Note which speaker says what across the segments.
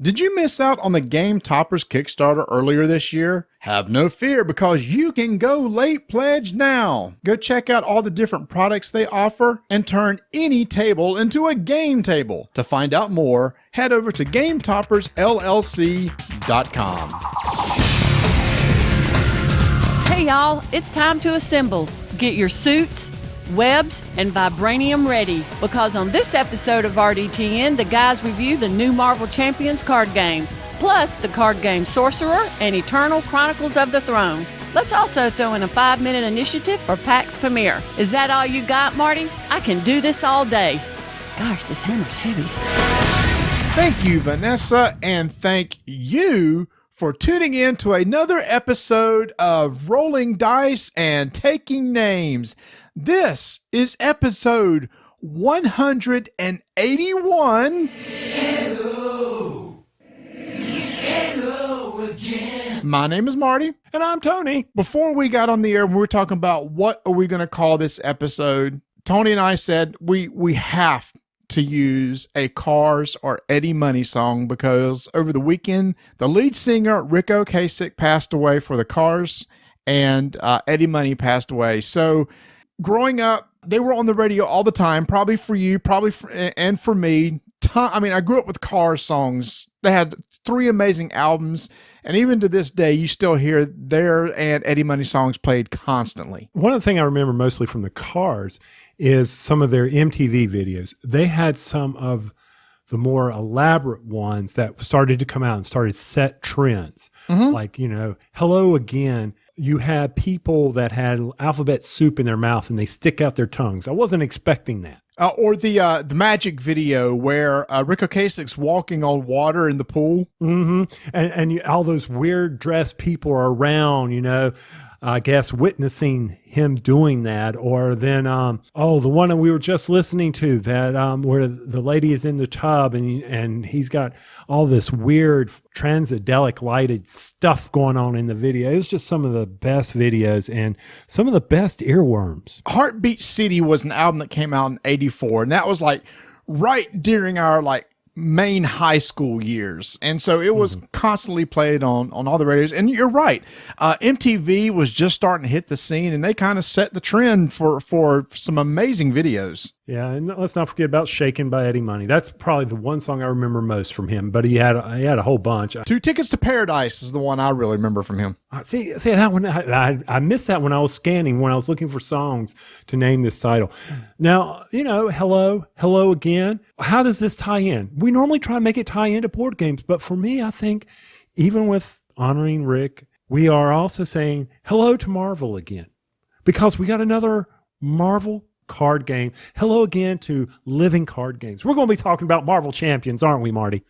Speaker 1: Did you miss out on the Game Toppers Kickstarter earlier this year? Have no fear, because you can go late pledge now. Go check out all the different products they offer and turn any table into a game table. To find out more, head over to GameToppersLLC.com.
Speaker 2: Hey y'all, it's time to assemble. Get your suits, webs, and vibranium ready, because on this episode of RDTN, the guys review the new Marvel Champions card game, plus the card game Sorcerer and Eternal Chronicles of the Throne. Let's also throw in a 5-minute initiative for Pax Pamir. Is that all you got, Marty? I can do this all day. Gosh, this hammer's heavy.
Speaker 1: Thank you, Vanessa, and thank you for tuning in to another episode of Rolling Dice and Taking Names. This is episode 181. Hello. Hello again. My name is Marty.
Speaker 3: And I'm Tony.
Speaker 1: Before we got on the air, we were talking about what are we going to call this episode. Tony and I said we have to use a Cars or Eddie Money song, because over the weekend, the lead singer, Rick Ocasek, passed away for the Cars, and Eddie Money passed away. So growing up, they were on the radio all the time, probably for you, and for me. I mean, I grew up with Cars songs. They had 3 amazing albums, and even to this day, you still hear their and Eddie Money songs played constantly.
Speaker 3: One of the things I remember mostly from the Cars is some of their MTV videos. They had some of the more elaborate ones that started to come out and started set trends. Mm-hmm. Like, Hello Again. You had people that had alphabet soup in their mouth and they stick out their tongues. I wasn't expecting that.
Speaker 1: Or the Magic video where Rick Ocasek's walking on water in the pool.
Speaker 3: Mm-hmm. And all those weird dressed people are around, I guess, witnessing him doing that. Or then, the one that we were just listening to, that where the lady is in the tub and he's got all this weird transcendentalic lighted stuff going on in the video. It was just some of the best videos and some of the best earworms.
Speaker 1: Heartbeat City was an album that came out in '84, and that was like right during our main high school years, and so it was constantly played on all the radios. And you're right, MTV was just starting to hit the scene, and they kind of set the trend for some amazing videos.
Speaker 3: Yeah, and let's not forget about "Shaken" by Eddie Money. That's probably the one song I remember most from him, but he had a whole bunch.
Speaker 1: 2 Tickets to Paradise is the one I really remember from him.
Speaker 3: See that one. I missed that when I was scanning, when I was looking for songs to name this title. Now, Hello Again. How does this tie in? We normally try to make it tie into board games, but for me, I think even with honoring Rick, we are also saying hello to Marvel again, because we got another Marvel card game. Hello again to living card games. We're going to be talking about Marvel Champions, aren't we, Marty?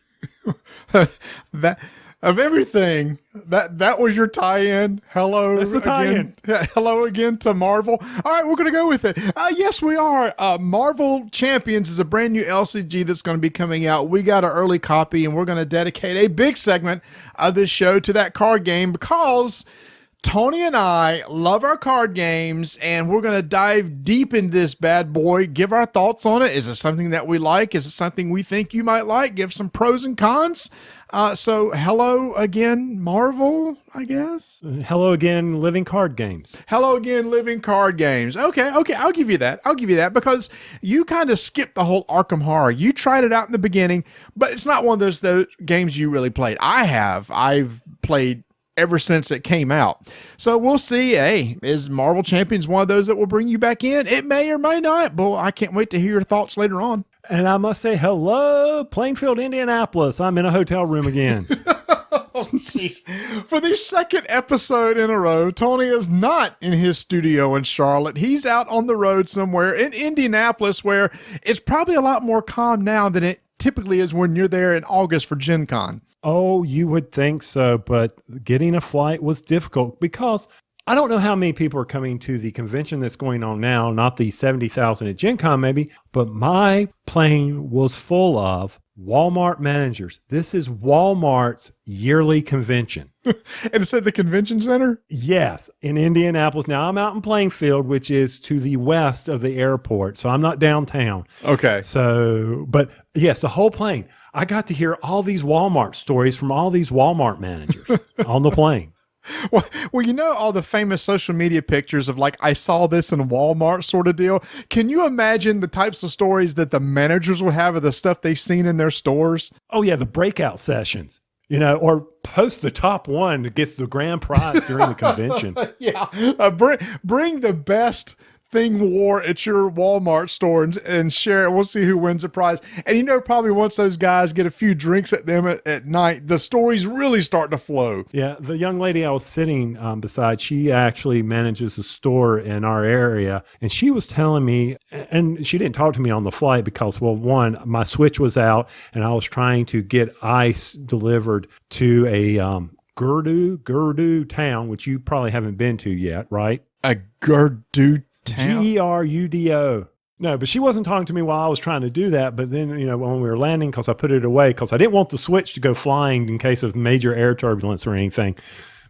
Speaker 1: That of everything, that was your tie-in. Hello.
Speaker 3: That's the tie-in.
Speaker 1: Again. Hello again to Marvel. All right, we're going to go with it. Yes, we are. Marvel Champions is a brand new LCG that's going to be coming out. We got an early copy, and we're going to dedicate a big segment of this show to that card game, because Tony and I love our card games, and we're going to dive deep into this bad boy, give our thoughts on it. Is it something that we like? Is it something we think you might like? Give some pros and cons. So hello again, Marvel, I guess.
Speaker 3: Hello again, living card games.
Speaker 1: Hello again, living card games. Okay, I'll give you that, because you kind of skipped the whole Arkham Horror. You tried it out in the beginning, but it's not one of those games you really played. I've played ever since it came out. So we'll see. Hey, is Marvel Champions one of those that will bring you back in? It may or may not, but I can't wait to hear your thoughts later on.
Speaker 3: And I must say, hello, Plainfield, Indianapolis. I'm in a hotel room again.
Speaker 1: Oh, jeez. For the second episode in a row, Tony is not in his studio in Charlotte. He's out on the road somewhere in Indianapolis, where it's probably a lot more calm now than it typically is when you're there in August for Gen Con.
Speaker 3: Oh, you would think so, but getting a flight was difficult, because I don't know how many people are coming to the convention that's going on now, not the 70,000 at Gen Con maybe, but my plane was full of Walmart managers. This is Walmart's yearly convention.
Speaker 1: And it's at the convention center?
Speaker 3: Yes, in Indianapolis. Now, I'm out in Plainfield, which is to the west of the airport, so I'm not downtown.
Speaker 1: Okay.
Speaker 3: So, but yes, the whole plane. I got to hear all these Walmart stories from all these Walmart managers on the plane.
Speaker 1: Well, you know all the famous social media pictures of like, I saw this in Walmart sort of deal. Can you imagine the types of stories that the managers would have of the stuff they've seen in their stores?
Speaker 3: Oh, yeah, the breakout sessions, or post the top one that gets the grand prize during the convention.
Speaker 1: Yeah. Bring the best thing wore at your Walmart store and share it. We'll see who wins the prize. And probably once those guys get a few drinks at them at night, the stories really start to flow.
Speaker 3: Yeah, the young lady I was sitting beside, she actually manages a store in our area, and she was telling me, and she didn't talk to me on the flight because, well, one, my switch was out, and I was trying to get ice delivered to a Gerdu town, which you probably haven't been to yet, right?
Speaker 1: A Gerdu town?
Speaker 3: Gerudo. No, but she wasn't talking to me while I was trying to do that. But then, when we were landing, because I put it away, because I didn't want the switch to go flying in case of major air turbulence or anything.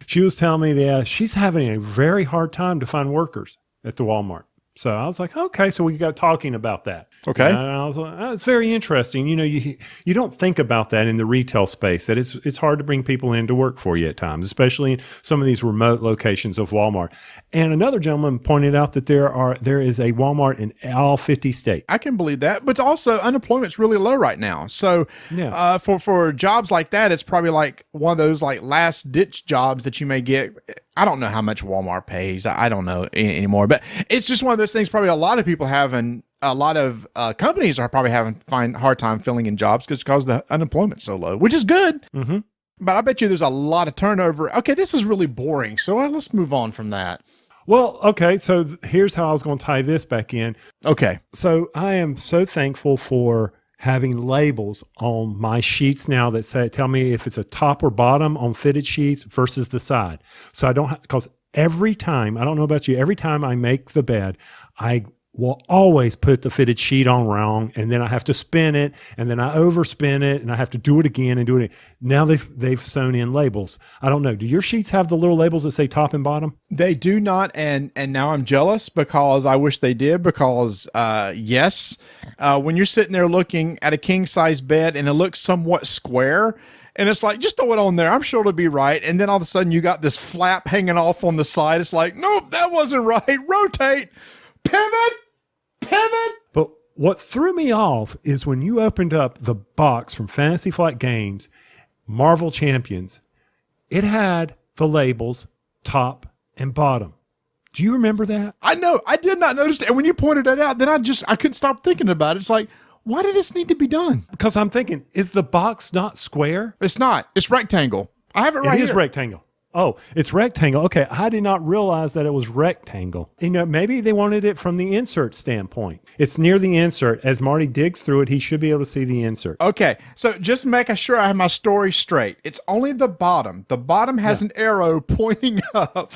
Speaker 3: She was telling me that she's having a very hard time to find workers at the Walmart. So I was like, okay, so we got talking about that.
Speaker 1: Okay.
Speaker 3: And I was like, it's very interesting. You don't think about that in the retail space, that it's hard to bring people in to work for you at times, especially in some of these remote locations of Walmart. And another gentleman pointed out that there is a Walmart in all 50 states.
Speaker 1: I can believe that, but also unemployment's really low right now. So
Speaker 3: Yeah.
Speaker 1: For jobs like that, it's probably like one of those like last ditch jobs that you may get. I don't know how much Walmart pays. I don't know anymore, but it's just one of those things. Probably a lot of people a lot of companies are probably find hard time filling in jobs because the unemployment's so low, which is good.
Speaker 3: Mm-hmm.
Speaker 1: But I bet you there's a lot of turnover. Okay, this is really boring. So let's move on from that.
Speaker 3: Well, okay, so here's how I was going to tie this back in.
Speaker 1: Okay.
Speaker 3: So I am so thankful for having labels on my sheets now that tell me if it's a top or bottom on fitted sheets versus the side. So I don't because every time, I don't know about you, every time I make the bed, I will always put the fitted sheet on wrong, and then I have to spin it, and then I overspin it, and I have to do it again and do it. Now they've sewn in labels. I don't know. Do your sheets have the little labels that say top and bottom?
Speaker 1: They do not, and now I'm jealous because I wish they did. Because yes, when you're sitting there looking at a king size bed and it looks somewhat square, and it's like, just throw it on there, I'm sure it'll be right. And then all of a sudden you got this flap hanging off on the side. It's like, nope, that wasn't right. Rotate, pivot.
Speaker 3: But what threw me off is when you opened up the box from Fantasy Flight Games, Marvel Champions, it had the labels top and bottom. Do you remember that?
Speaker 1: I know. I did not notice it. And when you pointed that out, then I couldn't stop thinking about it. It's like, why did this need to be done?
Speaker 3: Because I'm thinking, is the box not square?
Speaker 1: It's not. It's rectangle. I have it right here.
Speaker 3: It is rectangle. Oh, it's rectangle. Okay, I did not realize that it was rectangle. Maybe they wanted it from the insert standpoint. It's near the insert. As Marty digs through it, he should be able to see the insert.
Speaker 1: Okay, so just making sure I have my story straight. It's only the bottom. The bottom has an arrow pointing up.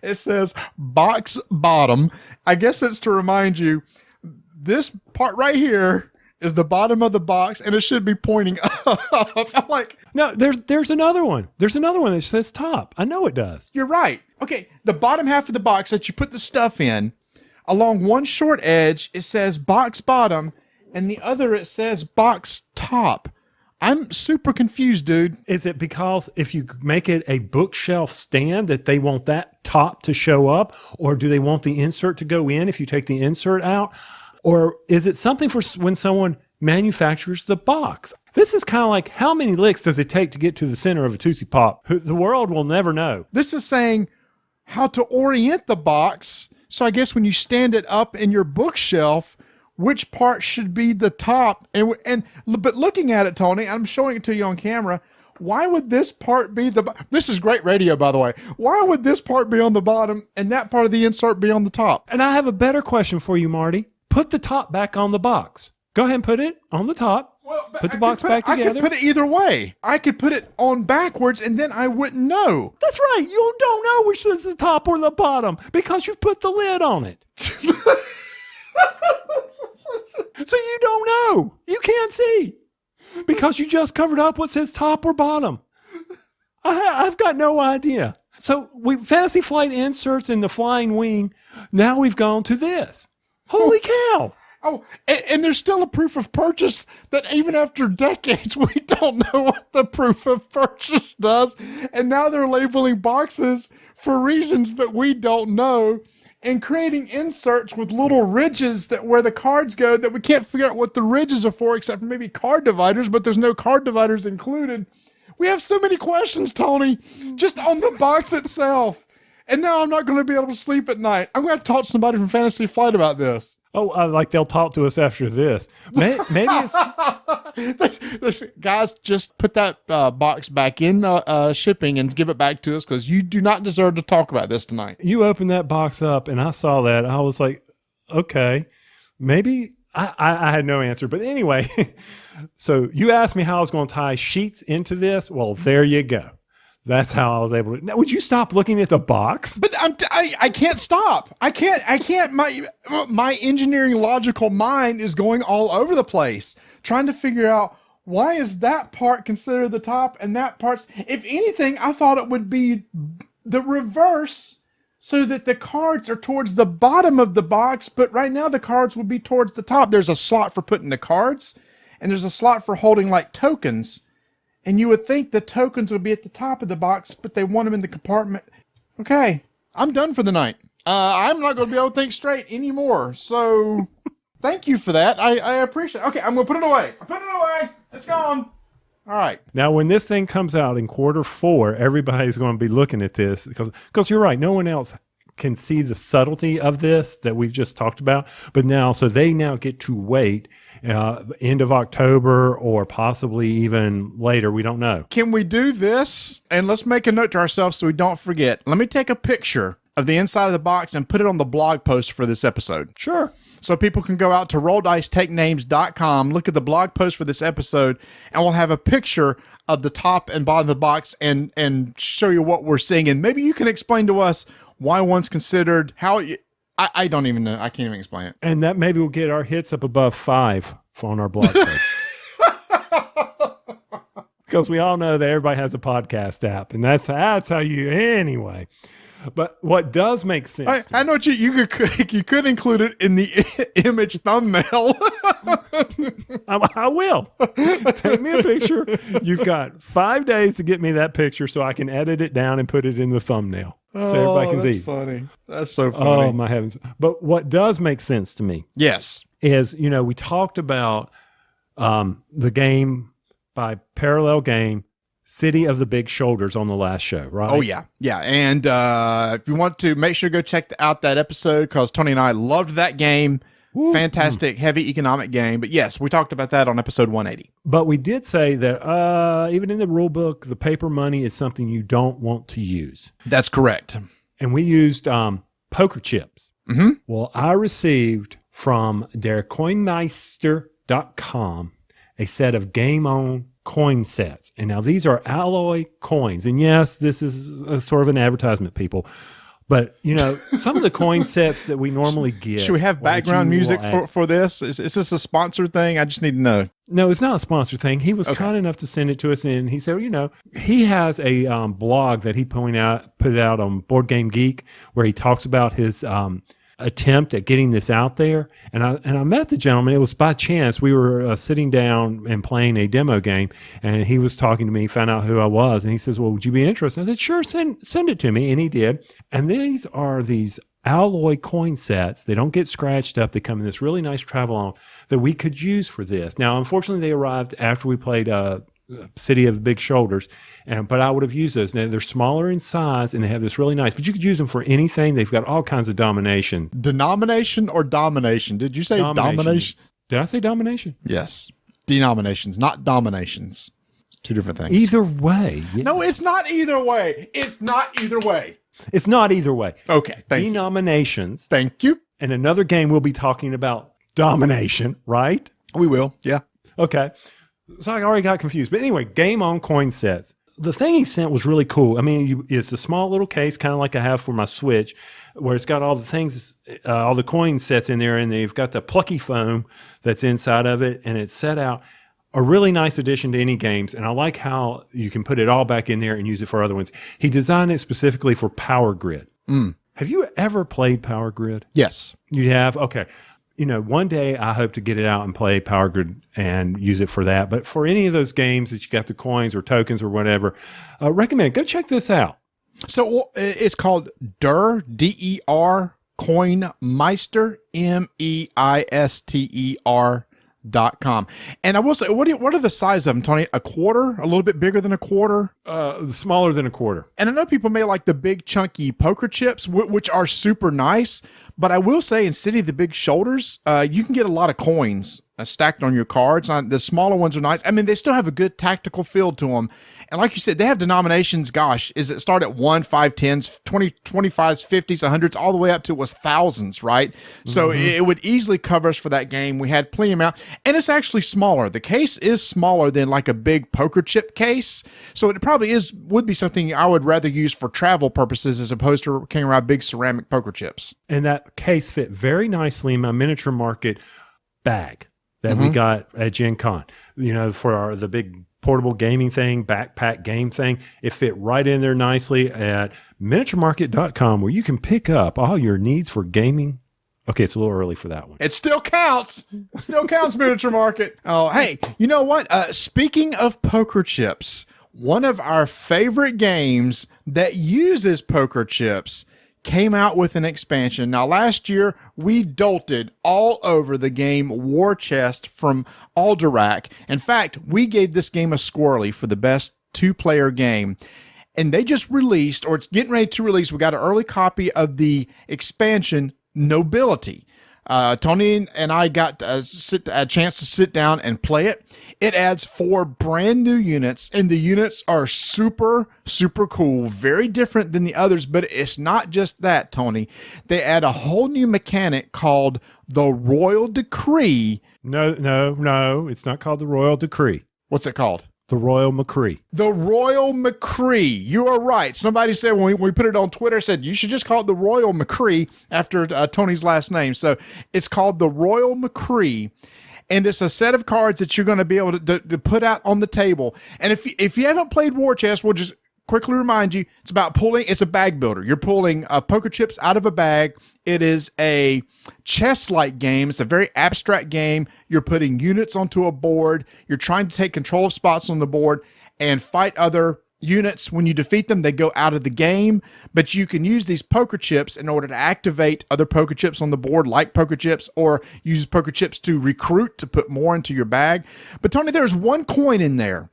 Speaker 1: It says box bottom. I guess it's to remind you, this part right here is the bottom of the box, and it should be pointing up. I'm like,
Speaker 3: no, there's another one. There's another one that says top. I know it does.
Speaker 1: You're right. Okay, the bottom half of the box that you put the stuff in, along one short edge, it says box bottom, and the other it says box top. I'm super confused, dude.
Speaker 3: Is it because if you make it a bookshelf stand that they want that top to show up, or do they want the insert to go in if you take the insert out? Or is it something for when someone manufactures the box? This is kind of like, how many licks does it take to get to the center of a Tootsie Pop? The world will never know.
Speaker 1: This is saying how to orient the box. So I guess when you stand it up in your bookshelf, which part should be the top? But looking at it, Tony, I'm showing it to you on camera. Why would this part be this is great radio, by the way. Why would this part be on the bottom and that part of the insert be on the top?
Speaker 3: And I have a better question for you, Marty. Put the top back on the box. Go ahead and put it on the top.
Speaker 1: Well,
Speaker 3: put the box back together.
Speaker 1: I could put it either way. I could put it on backwards, and then I wouldn't know.
Speaker 3: That's right. You don't know which is the top or the bottom because you've put the lid on it. So you don't know. You can't see. Because you just covered up what says top or bottom. I've got no idea. So we Fantasy Flight inserts in the flying wing. Now we've gone to this. Holy cow.
Speaker 1: Oh, and there's still a proof of purchase that even after decades, we don't know what the proof of purchase does. And now they're labeling boxes for reasons that we don't know and creating inserts with little ridges that where the cards go that we can't figure out what the ridges are for except for maybe card dividers, but there's no card dividers included. We have so many questions, Tony, just on the box itself. And now I'm not going to be able to sleep at night. I'm going to talk to somebody from Fantasy Flight about this.
Speaker 3: Oh, like they'll talk to us after this. Maybe it's...
Speaker 1: Listen, guys, just put that box back in shipping and give it back to us because you do not deserve to talk about this tonight.
Speaker 3: You opened that box up and I saw that. I was like, okay, maybe I had no answer. But anyway, so you asked me how I was going to tie sheets into this. Well, there you go. That's how I was able to. Now, would you stop looking at the box?
Speaker 1: But I can't stop. I can't. My engineering logical mind is going all over the place, trying to figure out why is that part considered the top and that part's. If anything, I thought it would be the reverse, so that the cards are towards the bottom of the box. But right now, the cards would be towards the top. There's a slot for putting the cards, and there's a slot for holding like tokens. And you would think the tokens would be at the top of the box, but they want them in the compartment. Okay, I'm done for the night. I'm not going to be able to think straight anymore. So thank you for that. I appreciate it. Okay, I'm going to put it away. I put it away. It's gone. All right.
Speaker 3: Now, when this thing comes out in Q4, everybody's going to be looking at this because you're right. No one else can see the subtlety of this that we've just talked about. But now, so they now get to wait end of October or possibly even later. We don't know.
Speaker 1: Can we do this? And let's make a note to ourselves so we don't forget. Let me take a picture of the inside of the box and put it on the blog post for this episode.
Speaker 3: Sure.
Speaker 1: So people can go out to rolldicetakenames.com, look at the blog post for this episode, and we'll have a picture of the top and bottom of the box and show you what we're seeing. And maybe you can explain to us why one's considered how... I don't even know. I can't even explain it.
Speaker 3: And that maybe will get our hits up above 5 on our blog post. Because we all know that everybody has a podcast app, and that's how you... Anyway... But what does make sense?
Speaker 1: I know what you could include it in the image thumbnail.
Speaker 3: I will. Take me a picture. You've got 5 days to get me that picture so I can edit it down and put it in the thumbnail so everybody can see.
Speaker 1: That's funny. That's so funny.
Speaker 3: Oh, my heavens. But what does make sense to me
Speaker 1: yes,
Speaker 3: is, we talked about the game by Parallel Game, City of the Big Shoulders on the last show, right?
Speaker 1: Oh, yeah. Yeah. And if you want to, make sure to go check out that episode because Tony and I loved that game. Woo. Fantastic, heavy economic game. But yes, we talked about that on episode 180.
Speaker 3: But we did say that even in the rule book, the paper money is something you don't want to use.
Speaker 1: That's correct.
Speaker 3: And we used poker chips.
Speaker 1: Mm-hmm.
Speaker 3: Well, I received from dercoinmeister.com a set of Game On coin sets. And now these are alloy coins. And yes, this is a sort of an advertisement, people. But, some of the coin sets that we normally get.
Speaker 1: Should we have background music for this? Is this a sponsored thing? I just need to know.
Speaker 3: No, it's not a sponsored thing. He was kind enough to send it to us. And he said, he has a blog that he put out on Board Game Geek where he talks about his attempt at getting this out there. And I met the gentleman. It was by chance. We were sitting down and playing a demo game, and he was talking to me, found out who I was, and he says, well, would you be interested? I said, sure, send it to me. And he did. And these are these alloy coin sets. They don't get scratched up. They come in this really nice travel on that we could use for this. Now, unfortunately, they arrived after we played City of Big Shoulders, but I would have used those. Now, they're smaller in size, and they have this really nice, but you could use them for anything. They've got all kinds of domination.
Speaker 1: Denomination or domination? Did you say domination?
Speaker 3: Did I say domination?
Speaker 1: Yes. Denominations, not dominations. Two different things.
Speaker 3: Either way. Yeah.
Speaker 1: No, it's not either way. It's not either way.
Speaker 3: It's not either way.
Speaker 1: Okay, thank you.
Speaker 3: Denominations.
Speaker 1: Thank you.
Speaker 3: And another game we'll be talking about domination, right?
Speaker 1: We will, yeah.
Speaker 3: Okay. So I already got confused. But anyway, Game On coin sets. The thing he sent was really cool. I mean, it's a small little case, kind of like I have for my Switch, where it's got all the things, all the coin sets in there, and they've got the plucky foam that's inside of it, and it's set out. a really nice addition to any games, and I like how you can put it all back in there and use it for other ones. He designed it specifically for Power Grid. Have you ever played Power Grid?
Speaker 1: Yes.
Speaker 3: You have? Okay. One day I hope to get it out and play Power Grid and use it for that. But for any of those games that you got the coins or tokens or whatever, recommend go check this out.
Speaker 1: So it's called Der, DER, Coinmeister, MEISTER.com. And I will say, what are the size of them, Tony? A quarter? A little bit bigger than a quarter?
Speaker 3: Smaller than a quarter.
Speaker 1: And I know people may like the big chunky poker chips, which are super nice. But I will say in City of the Big Shoulders, you can get a lot of coins stacked on your cards. The smaller ones are nice. I mean, they still have a good tactical feel to them. And like you said, they have denominations, gosh, is it start at 1, 5, 10s, 20, 25s, 50s, 100s, all the way up to it was thousands, right? So it would easily cover us for that game. We had plenty amount. And it's actually smaller. The case is smaller than like a big poker chip case. So it probably would be something I would rather use for travel purposes as opposed to carrying around big ceramic poker chips.
Speaker 3: And that case fit very nicely in my miniature market bag that we got at Gen Con, for the big portable gaming thing, backpack game thing. It fit right in there nicely at miniaturemarket.com, where you can pick up all your needs for gaming. Okay, it's a little early for that one.
Speaker 1: It still counts. Still counts, Miniature Market. Oh, hey, you know what? Speaking of poker chips, one of our favorite games that uses poker chips came out with an expansion. Now, last year, we dolted all over the game War Chest from Alderac. In fact, we gave this game a squirrely for the best two-player game. And they just released, or it's getting ready to release, we got an early copy of the expansion Nobility. Tony and I got a chance to sit down and play it. It adds 4 brand new units, and the units are super, super cool. Very different than the others, but it's not just that, Tony. They add a whole new mechanic called the Royal Decree.
Speaker 3: No, it's not called the Royal Decree.
Speaker 1: What's it called?
Speaker 3: The Royal McCree.
Speaker 1: The Royal McCree. You are right. Somebody said when we put it on Twitter, said you should just call it the Royal McCree after Tony's last name. So it's called the Royal McCree. And it's a set of cards that you're going to be able to put out on the table. And if you haven't played War Chest, we'll just quickly remind you, it's about it's a bag builder. You're pulling poker chips out of a bag. It is a chess-like game. It's a very abstract game. You're putting units onto a board. You're trying to take control of spots on the board and fight other units. When you defeat them, they go out of the game. But you can use these poker chips in order to activate other poker chips on the board, like poker chips, or use poker chips to recruit, to put more into your bag. But Tony, there's one coin in there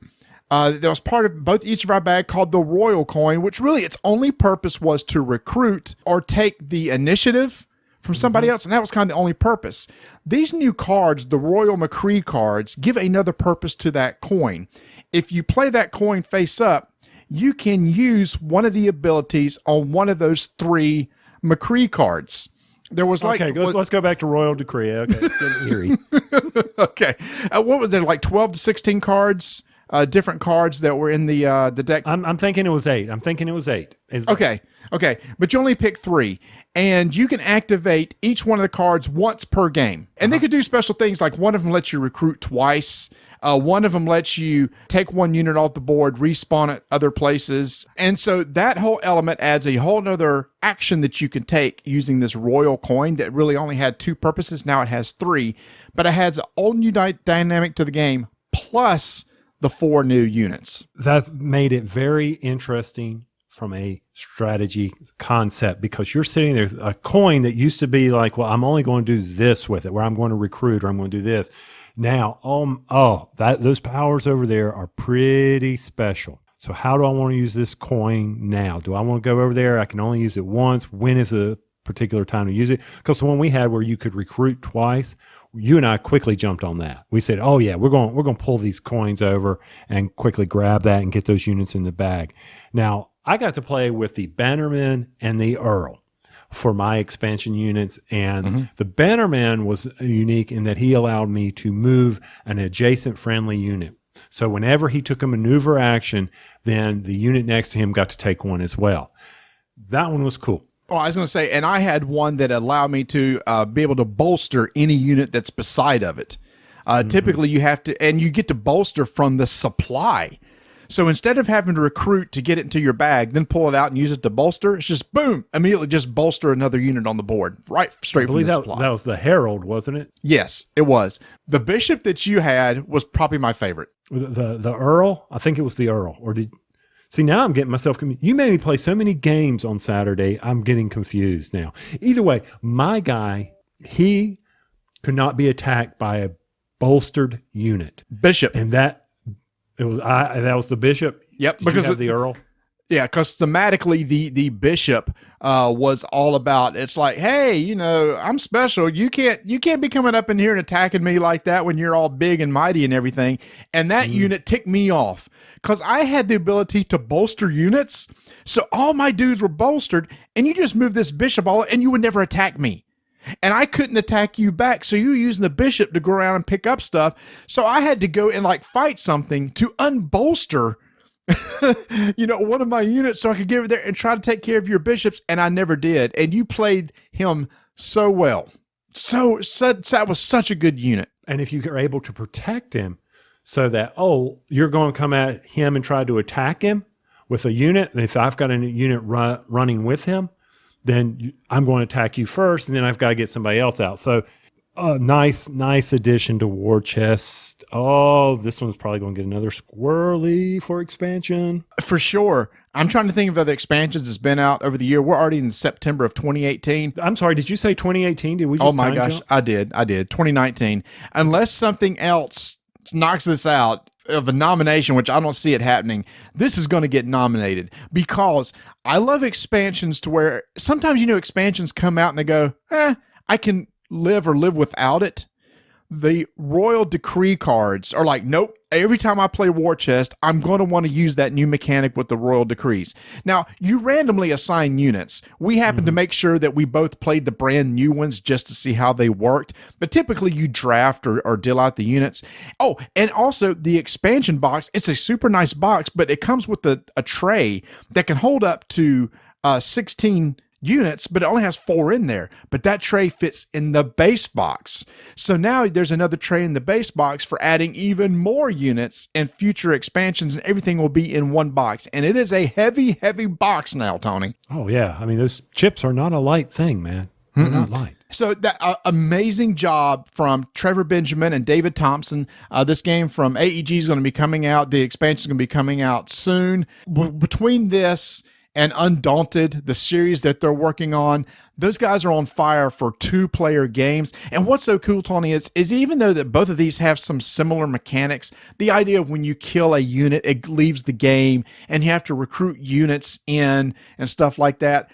Speaker 1: that was part of each of our bag called the Royal Coin, which really its only purpose was to recruit or take the initiative from somebody else, and that was kind of the only purpose. These new cards, the Royal McCree cards, give another purpose to that coin. If you play that coin face up, you can use one of the abilities on one of those 3 McCree cards. There was
Speaker 3: let's go back to Royal Decree. Okay, it's getting eerie.
Speaker 1: Okay, what was there, like 12 to 16 cards? Different cards that were in the deck.
Speaker 3: I'm thinking it was 8.
Speaker 1: Okay. But you only pick 3, and you can activate each one of the cards once per game. And they could do special things, like one of them lets you recruit twice. One of them lets you take one unit off the board, respawn at other places. And so that whole element adds a whole other action that you can take using this Royal Coin that really only had 2 purposes. Now it has 3, but it adds a whole new dynamic to the game, plus the 4 new units.
Speaker 3: That made it very interesting from a strategy concept, because you're sitting there, a coin that used to be like, well, I'm only going to do this with it, where I'm going to recruit, or I'm going to do this. Now, those powers over there are pretty special. So how do I want to use this coin now? Do I want to go over there? I can only use it once. When is a particular time to use it? Because the one we had where you could recruit twice, you and I quickly jumped on that. We said, oh yeah, we're going to pull these coins over and quickly grab that and get those units in the bag. Now, I got to play with the Bannerman and the Earl for my expansion units. And the Bannerman was unique in that he allowed me to move an adjacent friendly unit. So whenever he took a maneuver action, then the unit next to him got to take one as well. That one was cool.
Speaker 1: Oh, I was going to say, and I had one that allowed me to be able to bolster any unit that's beside of it. Typically, you have to, and you get to bolster from the supply. So instead of having to recruit to get it into your bag, then pull it out and use it to bolster, it's just boom, immediately just bolster another unit on the board, right straight from the supply.
Speaker 3: That was the Herald, wasn't it?
Speaker 1: Yes, it was. The bishop that you had was probably my favorite.
Speaker 3: The Earl? I think it was the Earl. See, now I'm getting myself confused. You made me play so many games on Saturday, I'm getting confused now. Either way, my guy, he could not be attacked by a bolstered unit.
Speaker 1: Bishop.
Speaker 3: And that was the bishop?
Speaker 1: Yep.
Speaker 3: Did you have the Earl?
Speaker 1: Yeah, because thematically, the bishop was all about. It's like, hey, I'm special. You can't be coming up in here and attacking me like that when you're all big and mighty and everything. And that unit ticked me off because I had the ability to bolster units, so all my dudes were bolstered, and you just move this bishop and you would never attack me. And I couldn't attack you back, so you were using the bishop to go around and pick up stuff. So I had to go and fight something to unbolster one of my units so I could get over there and try to take care of your bishops, and I never did. And you played him so well. So that was such a good unit.
Speaker 3: And if you are able to protect him so that, you're going to come at him and try to attack him with a unit, and if I've got a unit running with him, then I'm going to attack you first, and then I've got to get somebody else out. So nice addition to War Chest. Oh, this one's probably going to get another squirrely for expansion.
Speaker 1: For sure. I'm trying to think of other expansions that's been out over the year. We're already in September of 2018.
Speaker 3: I'm sorry, did you say 2018? Did we just
Speaker 1: Oh my gosh,
Speaker 3: jump?
Speaker 1: I did. 2019. Unless something else knocks this out of a nomination, which I don't see it happening, this is going to get nominated because I love expansions to where sometimes, expansions come out and they go, I can live without it. The Royal Decree cards are like, nope, every time I play War Chest, I'm going to want to use that new mechanic with the Royal Decrees. Now, you randomly assign units. We happen to make sure that we both played the brand new ones just to see how they worked, but typically you draft or deal out the units. Oh, and also the expansion box, it's a super nice box, but it comes with a tray that can hold up to 16 units, but it only has 4 in there. But that tray fits in the base box. So now there's another tray in the base box for adding even more units and future expansions, and everything will be in one box. And it is a heavy, heavy box now, Tony.
Speaker 3: Oh, yeah. I mean, those chips are not a light thing, man. They're not light.
Speaker 1: So that amazing job from Trevor Benjamin and David Thompson. This game from AEG is going to be coming out. The expansion is going to be coming out soon. Between this and Undaunted, the series that they're working on, those guys are on fire for 2-player games. And what's so cool, Tony, is even though that both of these have some similar mechanics, the idea of when you kill a unit, it leaves the game and you have to recruit units in and stuff like that.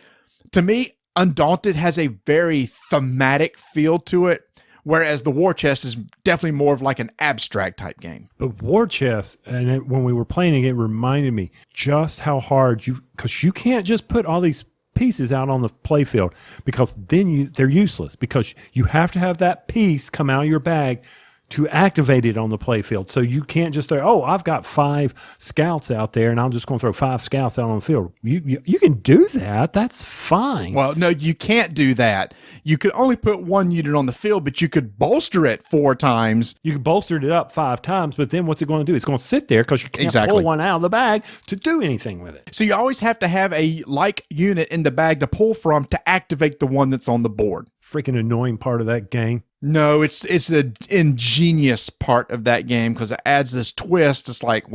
Speaker 1: To me, Undaunted has a very thematic feel to it, whereas the War Chest is definitely more of like an abstract type game.
Speaker 3: But War Chest, and when we were playing it reminded me just how hard because you can't just put all these pieces out on the playfield, because then they're useless, because you have to have that piece come out of your bag to activate it on the playfield. So you can't just say, I've got 5 scouts out there and I'm just going to throw 5 scouts out on the field. You can do that. That's fine.
Speaker 1: Well, no, you can't do that. You could only put 1 unit on the field, but you could bolster it 4 times.
Speaker 3: You can bolster it up 5 times, but then what's it going to do? It's going to sit there because you can't pull one out of the bag to do anything with it.
Speaker 1: So you always have to have a unit in the bag to pull from to activate the one that's on the board.
Speaker 3: Freaking annoying part of that game.
Speaker 1: No, it's an ingenious part of that game because it adds this twist. It's like,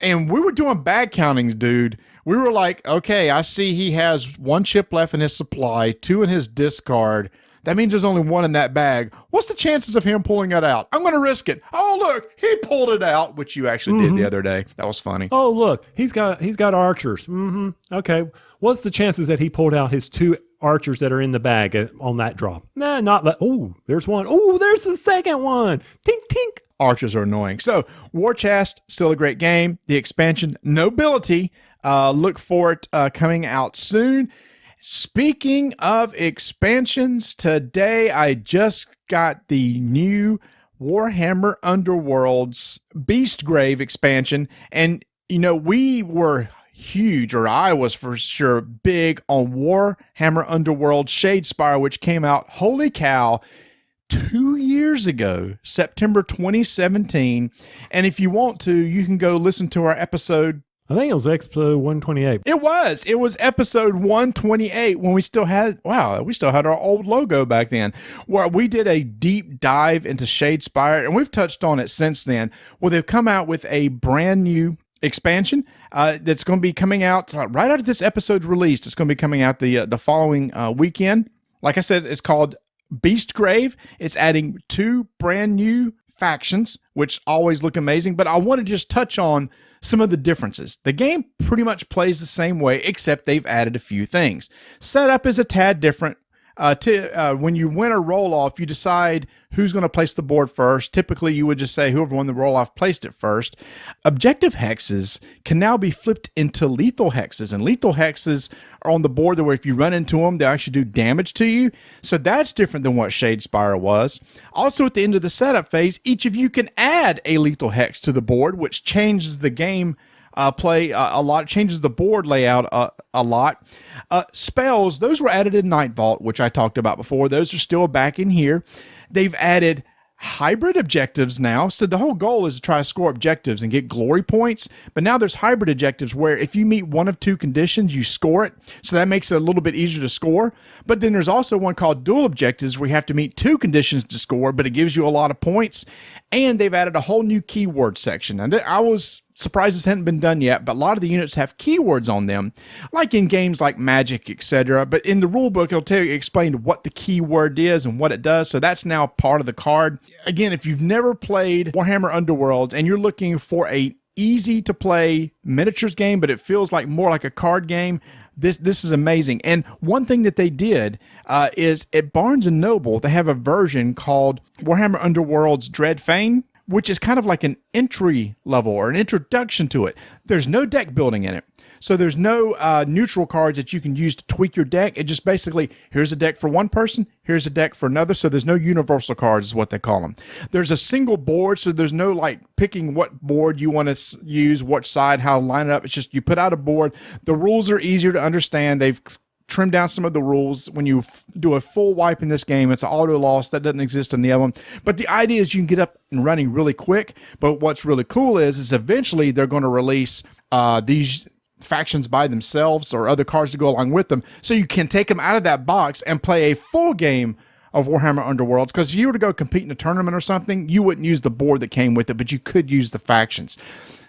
Speaker 1: and we were doing bag countings, dude. We were like, okay, I see he has 1 chip left in his supply, 2 in his discard. That means there's only 1 in that bag. What's the chances of him pulling it out? I'm going to risk it. Oh, look, he pulled it out, which you actually did the other day. That was funny.
Speaker 3: Oh, look, he's got archers. Okay. What's the chances that he pulled out his 2 archers that are in the bag on that drop? Nah, not that. Oh, there's one. Oh, there's the second one. Tink, tink.
Speaker 1: Archers are annoying. So War Chest, still a great game. The expansion Nobility, look for it coming out soon. Speaking of expansions, today I just got the new Warhammer Underworlds Beastgrave expansion. And, we were huge, or I was for sure big on Warhammer Underworld Shadespire, which came out. Holy cow. 2 years ago, September 2017. And if you want to, you can go listen to our episode.
Speaker 3: I think it was episode 128.
Speaker 1: It was episode 128 when we still had our old logo back then, where we did a deep dive into Shadespire, and we've touched on it since then. Well, they've come out with a brand new expansion that's going to be coming out right after this episode's released. It's going to be coming out the following weekend. Like I said, it's called Beastgrave. It's adding 2 brand new factions, which always look amazing, but I want to just touch on some of the differences. The game pretty much plays the same way, except they've added a few things. Setup is a tad different. When you win a roll-off, you decide who's going to place the board first. Typically, you would just say whoever won the roll-off placed it first. Objective hexes can now be flipped into lethal hexes, and lethal hexes are on the board where if you run into them, they actually do damage to you. So that's different than what Shadespire was. Also, at the end of the setup phase, each of you can add a lethal hex to the board, which changes the game play a lot, changes the board layout a lot. Spells, those were added in Night Vault, which I talked about before. Those are still back in here. They've added hybrid objectives now. So the whole goal is to try to score objectives and get glory points. But now there's hybrid objectives where if you meet one of 2 conditions, you score it. So that makes it a little bit easier to score. But then there's also one called dual objectives where you have to meet 2 conditions to score, but it gives you a lot of points. And they've added a whole new keyword section. And I was surprised this hadn't been done yet, but a lot of the units have keywords on them, like in games like Magic, etc. But in the rule book, it'll explain what the keyword is and what it does. So that's now part of the card. Again, if you've never played Warhammer Underworlds and you're looking for a easy to play miniatures game, but it feels like more like a card game, this is amazing. And one thing that they did is at Barnes & Noble, they have a version called Warhammer Underworlds Dreadfane, which is kind of like an entry level or an introduction to it. There's no deck building in it. So there's no neutral cards that you can use to tweak your deck. It just basically, here's a deck for one person, here's a deck for another. So there's no universal cards is what they call them. There's a single board, so there's no like picking what board you want to use, what side, how to line it up. It's just you put out a board. The rules are easier to understand. They've trimmed down some of the rules. When you do a full wipe in this game, it's an auto loss. That doesn't exist in the other one. But the idea is you can get up and running really quick. But what's really cool is eventually they're going to release these factions by themselves or other cards to go along with them. So you can take them out of that box and play a full game of Warhammer Underworlds. Because if you were to go compete in a tournament or something, you wouldn't use the board that came with it, but you could use the factions.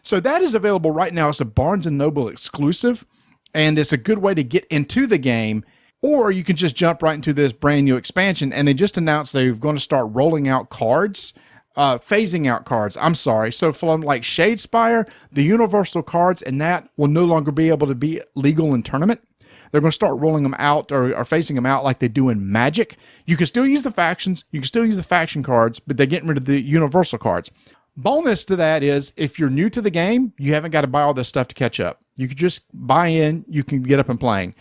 Speaker 1: So that is available right now. It's a Barnes & Noble exclusive. And it's a good way to get into the game, or you can just jump right into this brand new expansion. And they just announced they're going to start rolling out cards, phasing out cards. I'm sorry. So from like Shadespire, the universal cards and that will no longer be able to be legal in tournament. They're going to start rolling them out or phasing them out like they do in Magic. You can still use the factions. You can still use the faction cards, but they're getting rid of the universal cards. Bonus to that is if you're new to the game, you haven't got to buy all this stuff to catch up. You can just buy in, you can get up and playing.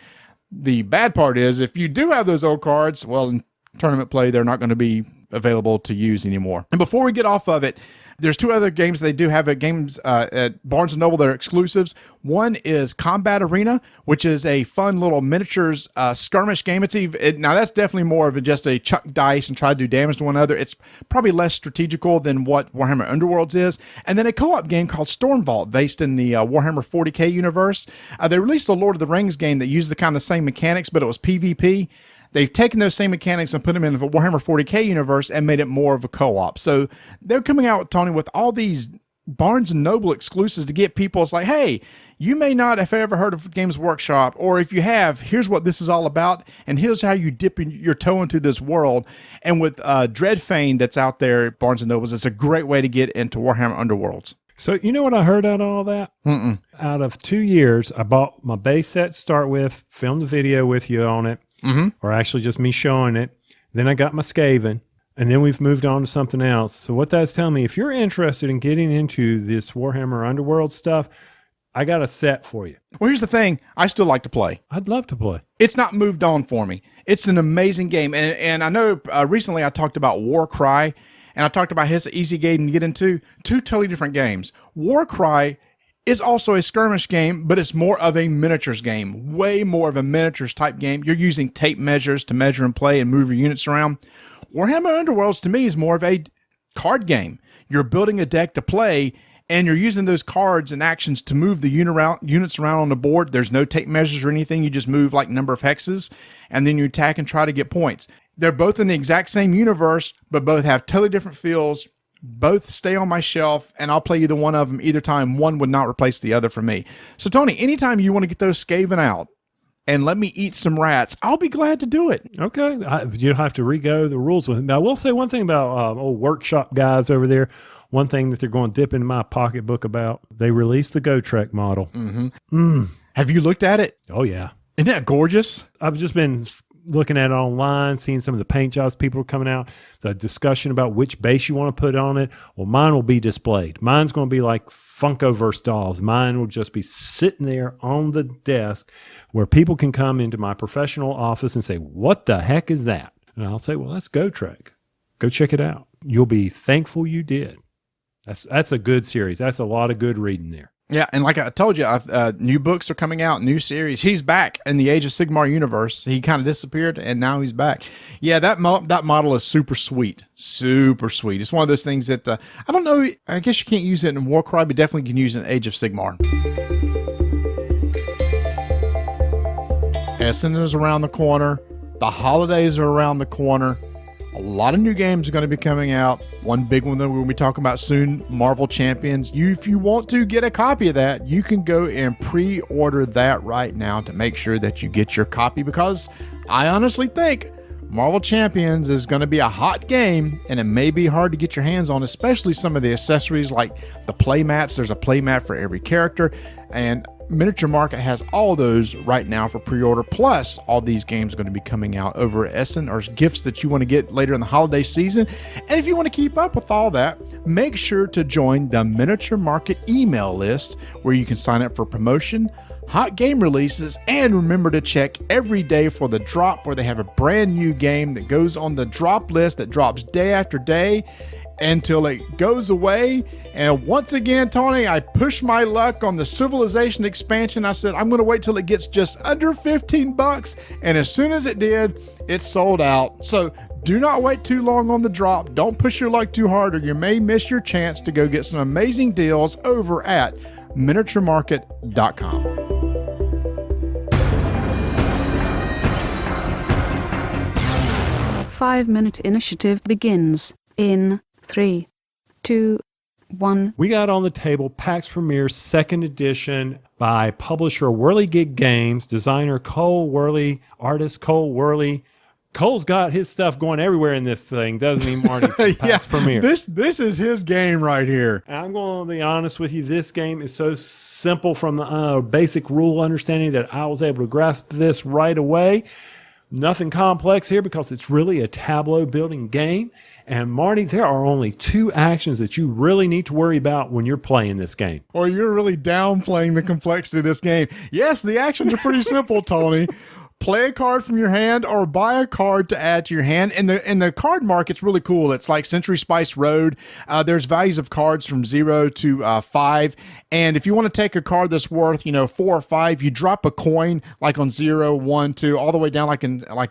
Speaker 1: The bad part is if you do have those old cards, well, in tournament play, they're not going to be available to use anymore. And before we get off of it, there's 2 other games they do have at games at Barnes & Noble that are exclusives. One is Combat Arena, which is a fun little miniatures skirmish game. Now that's definitely more of just a chuck dice and try to do damage to one another. It's probably less strategical than what Warhammer Underworlds is. And then a co-op game called Stormvault, based in the Warhammer 40k universe. They released a Lord of the Rings game that used the kind of the same mechanics, but it was PvP. They've taken those same mechanics and put them in the Warhammer 40k universe and made it more of a co-op. So they're coming out, Tony, with all these Barnes & Noble exclusives to get people. It's like, hey, you may not have ever heard of Games Workshop, or if you have, here's what this is all about, and here's how you dip your toe into this world. And with Dreadfane that's out there at Barnes & Noble, it's a great way to get into Warhammer Underworlds.
Speaker 3: So you know what I heard out of all that? Out of 2 years, I bought my base set to start with, filmed the video with you on it, or actually just me showing it. Then I got my Skaven, and then we've moved on to something else. So what that's telling me, if you're interested in getting into this Warhammer Underworld stuff, I got a set for you.
Speaker 1: Well, here's the thing. I still like to play.
Speaker 3: I'd love to play.
Speaker 1: It's not moved on for me. It's an amazing game. And I know recently I talked about Warcry, and I talked about his easy game to get into. 2 totally different games. Warcry is also a skirmish game, but it's more of a miniatures game. Way more of a miniatures type game. You're using tape measures to measure and play and move your units around. Warhammer Underworlds to me is more of a card game. You're building a deck to play, and you're using those cards and actions to move the units around on the board. There's no tape measures or anything. You just move like number of hexes, and then you attack and try to get points. They're both in the exact same universe, but both have totally different feels. Both stay on my shelf, and I'll play either one of them. Either time, one would not replace the other for me. So, Tony, anytime you want to get those Skaven out and let me eat some rats, I'll be glad to do it.
Speaker 3: Okay. You don't have to re-go the rules with me. I will say one thing about old workshop guys over there. One thing that they're going to dip in my pocketbook about, they released the Go Trek model.
Speaker 1: Have you looked at it?
Speaker 3: Oh, yeah.
Speaker 1: Isn't that gorgeous?
Speaker 3: I've just been looking at it online, seeing some of the paint jobs people are coming out, the discussion about which base you want to put on it. Well, mine will be displayed. Mine's going to be like Funkoverse dolls. Mine will just be sitting there on the desk where people can come into my professional office and say, what the heck is that? And I'll say, well, that's Go Trek. Go check it out. You'll be thankful you did. That's a good series. That's a lot of good reading there.
Speaker 1: Yeah, and like I told you, new books are coming out, new series. He's back in the Age of Sigmar universe. He kind of disappeared, and now he's back. Yeah, that model is super sweet. Super sweet. It's one of those things that, I don't know, I guess you can't use it in Warcry, but definitely can use it in Age of Sigmar. Essen is around the corner. The holidays are around the corner. A lot of new games are going to be coming out. One big one that we're going to be talking about soon, Marvel Champions. If you want to get a copy of that, you can go and pre-order that right now to make sure that you get your copy, because I honestly think Marvel Champions is going to be a hot game, and it may be hard to get your hands on, especially some of the accessories like the play mats. There's a play mat for every character, and Miniature Market has all those right now for pre-order, plus all these games are going to be coming out over at Essen, or gifts that you want to get later in the holiday season. And if you want to keep up with all that, make sure to join the Miniature Market email list, where you can sign up for promotion, hot game releases, and remember to check every day for the drop, where they have a brand new game that goes on the drop list that drops day after day until it goes away. And once again, Tony, I pushed my luck on the Civilization expansion. I said, I'm going to wait till it gets just under $15. And as soon as it did, it sold out. So do not wait too long on the drop. Don't push your luck too hard, or you may miss your chance to go get some amazing deals over at miniaturemarket.com.
Speaker 4: 5-minute initiative begins in 3, 2, 1.
Speaker 3: We got on the table Pax Pamir 2nd edition by publisher Whirligig Games, designer Cole Worley, artist Cole Worley. Cole's got his stuff going everywhere in this thing, doesn't he, Marty? Pax Pamir.
Speaker 1: This is his game right here.
Speaker 3: And I'm going to be honest with you. This game is so simple from the basic rule understanding that I was able to grasp this right away. Nothing complex here, because it's really a tableau building game. And Marty, there are only 2 actions that you really need to worry about when you're playing this game.
Speaker 1: Or you're really downplaying the complexity of this game. Yes, the actions are pretty simple, Tony. Play a card from your hand, or buy a card to add to your hand. And the card market's really cool. It's like Century Spice Road. There's values of cards from 0 to 5. And if you want to take a card that's worth, 4 or 5, you drop a coin like on 0, 1, 2, all the way down like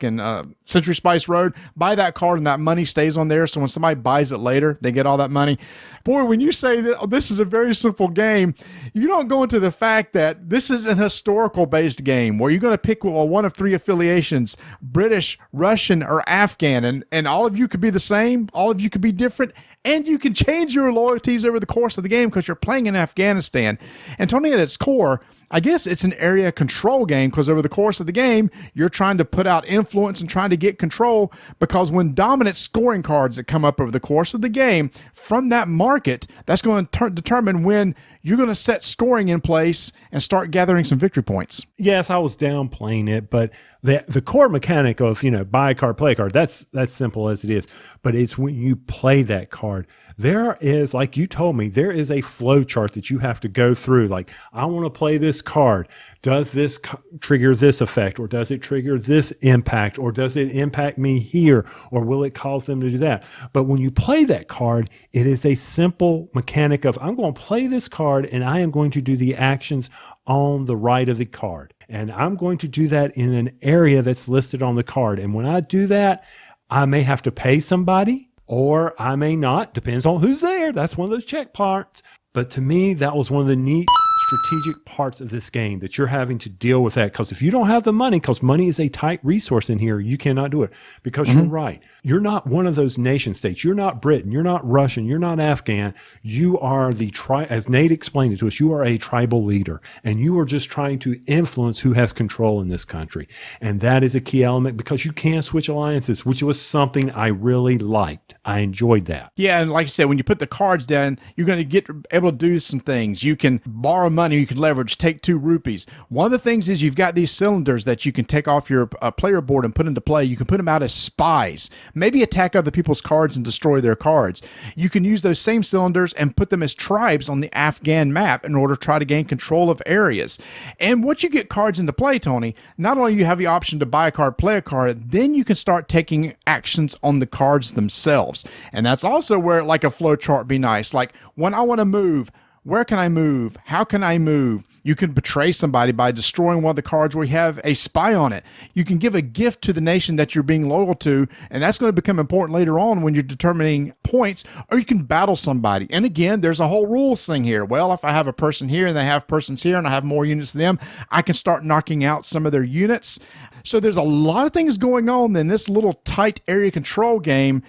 Speaker 1: in Century Spice Road. Buy that card, and that money stays on there. So when somebody buys it later, they get all that money. Boy, when you say that this is a very simple game, you don't go into the fact that this is an historical-based game where you're going to pick one of 3 affiliations: British, Russian, or Afghan. And all of you could be the same. All of you could be different. And you can change your loyalties over the course of the game because you're playing in Afghanistan. And Tony, at its core, I guess it's an area control game, because over the course of the game, you're trying to put out influence and trying to get control, because when dominant scoring cards that come up over the course of the game from that market, that's going to determine when you're going to set scoring in place and start gathering some victory points.
Speaker 3: Yes, I was downplaying it, but the core mechanic of, buy a card, play a card, that's simple as it is. But it's when you play that card, there is, like you told me, there is a flow chart that you have to go through. Like, I want to play this card. Does this trigger this effect, or does it trigger this impact, or does it impact me here, or will it cause them to do that? But when you play that card, it is a simple mechanic of, I'm going to play this card, and I am going to do the actions on the right of the card. And I'm going to do that in an area that's listed on the card. And when I do that, I may have to pay somebody or I may not. Depends on who's there. That's one of those check parts. But to me, that was one of the neat strategic parts of this game, that you're having to deal with that. Because if you don't have the money, because money is a tight resource in here, you cannot do it. Because you're right. You're not one of those nation states. You're not Britain. You're not Russian. You're not Afghan. You are as Nate explained it to us, you are a tribal leader. And you are just trying to influence who has control in this country. And that is a key element, because you can switch alliances, which was something I really liked. I enjoyed that.
Speaker 1: Yeah, and like you said, when you put the cards down, you're going to get able to do some things. You can borrow money, you can leverage, take 2 rupees. One of the things is you've got these cylinders that you can take off your player board and put into play. You can put them out as spies, maybe attack other people's cards and destroy their cards. You can use those same cylinders and put them as tribes on the Afghan map in order to try to gain control of areas. And once you get cards into play, Tony, not only you have the option to buy a card, play a card, then you can start taking actions on the cards themselves. And that's also where like a flow chart be nice. Like when I want to move, where can I move? How can I move? You can betray somebody by destroying one of the cards where you have a spy on it. You can give a gift to the nation that you're being loyal to, and that's going to become important later on when you're determining points, or you can battle somebody. And again, there's a whole rules thing here. Well, if I have a person here and they have persons here and I have more units than them, I can start knocking out some of their units. So there's a lot of things going on in this little tight area control game.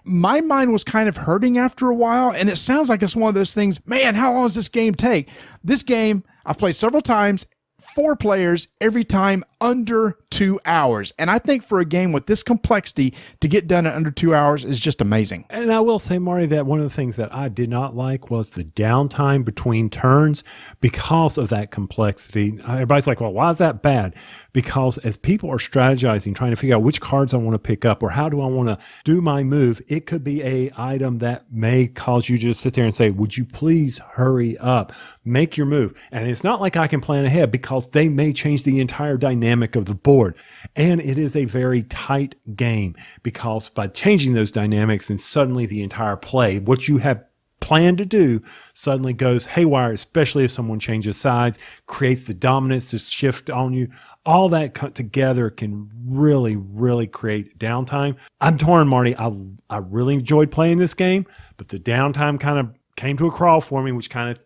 Speaker 1: My mind was kind of hurting after a while, and it sounds like it's one of those things, man, how long does this game take? This game, I've played several times, 4 players, every time under 2 hours. And I think for a game with this complexity, to get done in under 2 hours is just amazing.
Speaker 3: And I will say, Marty, that one of the things that I did not like was the downtime between turns because of that complexity. Everybody's like, well, why is that bad? Because as people are strategizing, trying to figure out which cards I want to pick up or how do I want to do my move, it could be a item that may cause you to just sit there and say, would you please hurry up, make your move. And it's not like I can plan ahead because they may change the entire dynamic of the board. And it is a very tight game because by changing those dynamics, then suddenly the entire play, what you have planned to do, suddenly goes haywire, especially if someone changes sides, creates the dominance to shift on you. All that cut together can really, really create downtime. I'm torn, Marty. I really enjoyed playing this game, but the downtime kind of came to a crawl for me, which kind of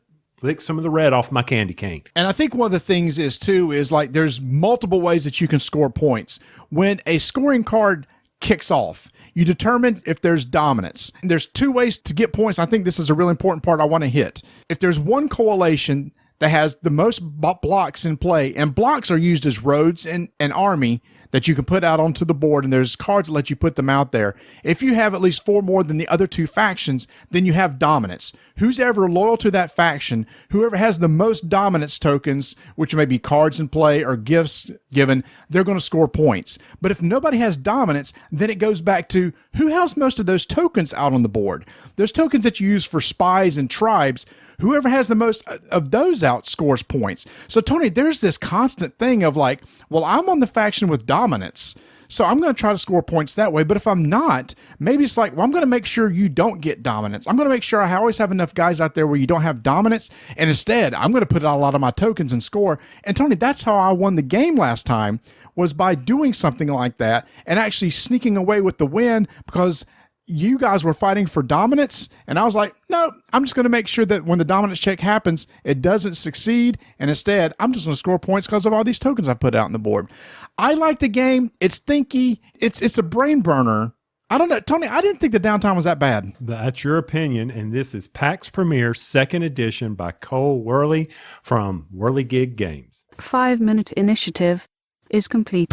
Speaker 3: lick some of the red off my candy cane.
Speaker 1: And I think one of the things is too, is like there's multiple ways that you can score points. When a scoring card kicks off, you determine if there's dominance. And there's 2 ways to get points. I think this is a really important part I want to hit. If there's one coalition that has the most blocks in play, and blocks are used as roads and an army that you can put out onto the board, and there's cards that let you put them out there. If you have at least 4 more than the other 2 factions, then you have dominance. Who's ever loyal to that faction, whoever has the most dominance tokens, which may be cards in play or gifts given, they're going to score points. But if nobody has dominance, then it goes back to who has most of those tokens out on the board. Those tokens that you use for spies and tribes, whoever has the most of those out scores points. So, Tony, there's this constant thing of like, well, I'm on the faction with dominance, so I'm going to try to score points that way. But if I'm not, maybe it's like, well, I'm going to make sure you don't get dominance. I'm going to make sure I always have enough guys out there where you don't have dominance. And instead, I'm going to put out a lot of my tokens and score. And, Tony, that's how I won the game last time, was by doing something like that and actually sneaking away with the win, because you guys were fighting for dominance, and I was like, no, I'm just going to make sure that when the dominance check happens, it doesn't succeed, and instead, I'm just going to score points because of all these tokens I put out on the board. I like the game. It's thinky. It's a brain burner. I don't know, Tony, I didn't think the downtime was that bad.
Speaker 3: That's your opinion, and this is Pax Pamir 2nd edition by Cole Worley from Whirligig Games.
Speaker 4: 5-minute initiative is complete.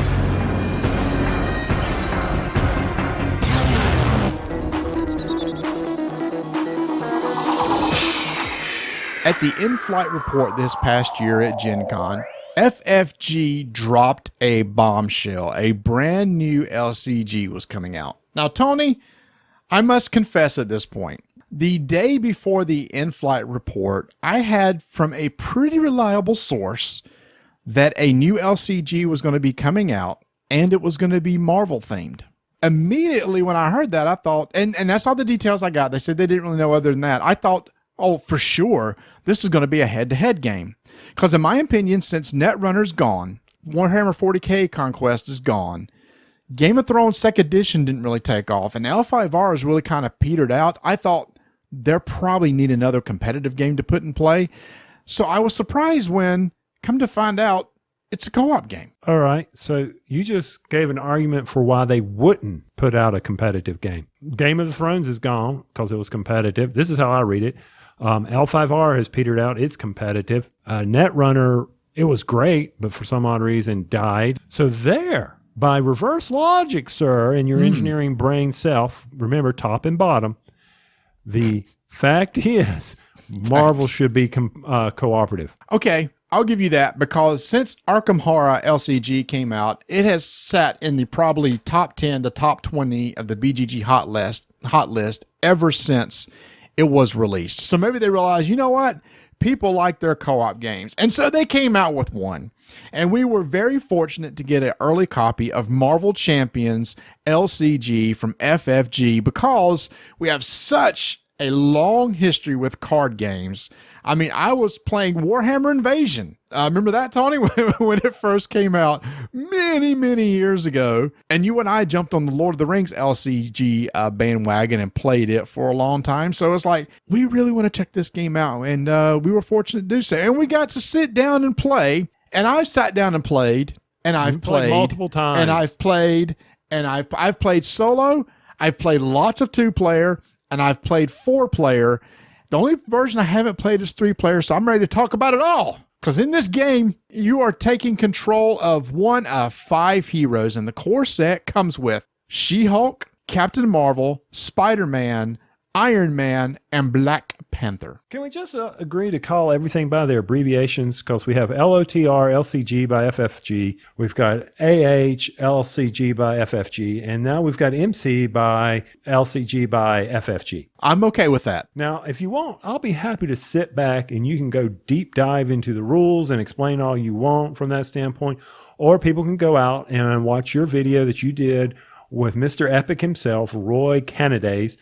Speaker 1: At the in-flight report this past year at Gen Con, FFG dropped a bombshell. A brand new LCG was coming out. Now, Tony, I must confess at this point, the day before the in-flight report, I had from a pretty reliable source that a new LCG was going to be coming out, and it was going to be Marvel themed. Immediately when I heard that, I thought, and that's all the details I got. They said they didn't really know other than that. I thought, oh, for sure, this is going to be a head-to-head game. Because in my opinion, since Netrunner's gone, Warhammer 40k Conquest is gone, Game of Thrones 2nd edition didn't really take off, and L5R has really kind of petered out. I thought they probably need another competitive game to put in play. So I was surprised when, come to find out, it's a co-op game.
Speaker 3: All right. So you just gave an argument for why they wouldn't put out a competitive game. Game of Thrones is gone because it was competitive. This is how I read it. L5R has petered out. It's competitive. Netrunner, it was great, but for some odd reason died. So there, by reverse logic, sir, in your engineering brain self, remember top and bottom, the fact is Marvel should be cooperative.
Speaker 1: Okay, I'll give you that, because since Arkham Horror LCG came out, it has sat in the probably top 10 to top 20 of the BGG hot list ever since it was released. So maybe they realized, you know what? People like their co-op games. And so they came out with one. And we were very fortunate to get an early copy of Marvel Champions LCG from FFG, because we have such a long history with card games. I mean, I was playing Warhammer Invasion. Remember that, Tony, when it first came out many, many years ago? And you and I jumped on the Lord of the Rings LCG bandwagon and played it for a long time. So it's like, we really want to check this game out. And we were fortunate to do so. And we got to sit down and play. And I've sat down and played. And I've played
Speaker 3: multiple times.
Speaker 1: And I've played. And I've played solo. I've played lots of 2-player. And I've played 4-player. The only version I haven't played is 3-player, so I'm ready to talk about it all. Because in this game, you are taking control of one of 5 heroes, and the core set comes with She-Hulk, Captain Marvel, Spider-Man, Iron Man, and Black Panther.
Speaker 3: Can we just agree to call everything by their abbreviations? Because we have LOTR LCG by FFG, we've got AH LCG by FFG, and now we've got MC by LCG by FFG.
Speaker 1: I'm okay with that.
Speaker 3: Now, if you want, I'll be happy to sit back and you can go deep dive into the rules and explain all you want from that standpoint, or people can go out and watch your video that you did with Mr. Epic himself, Roy Canadays,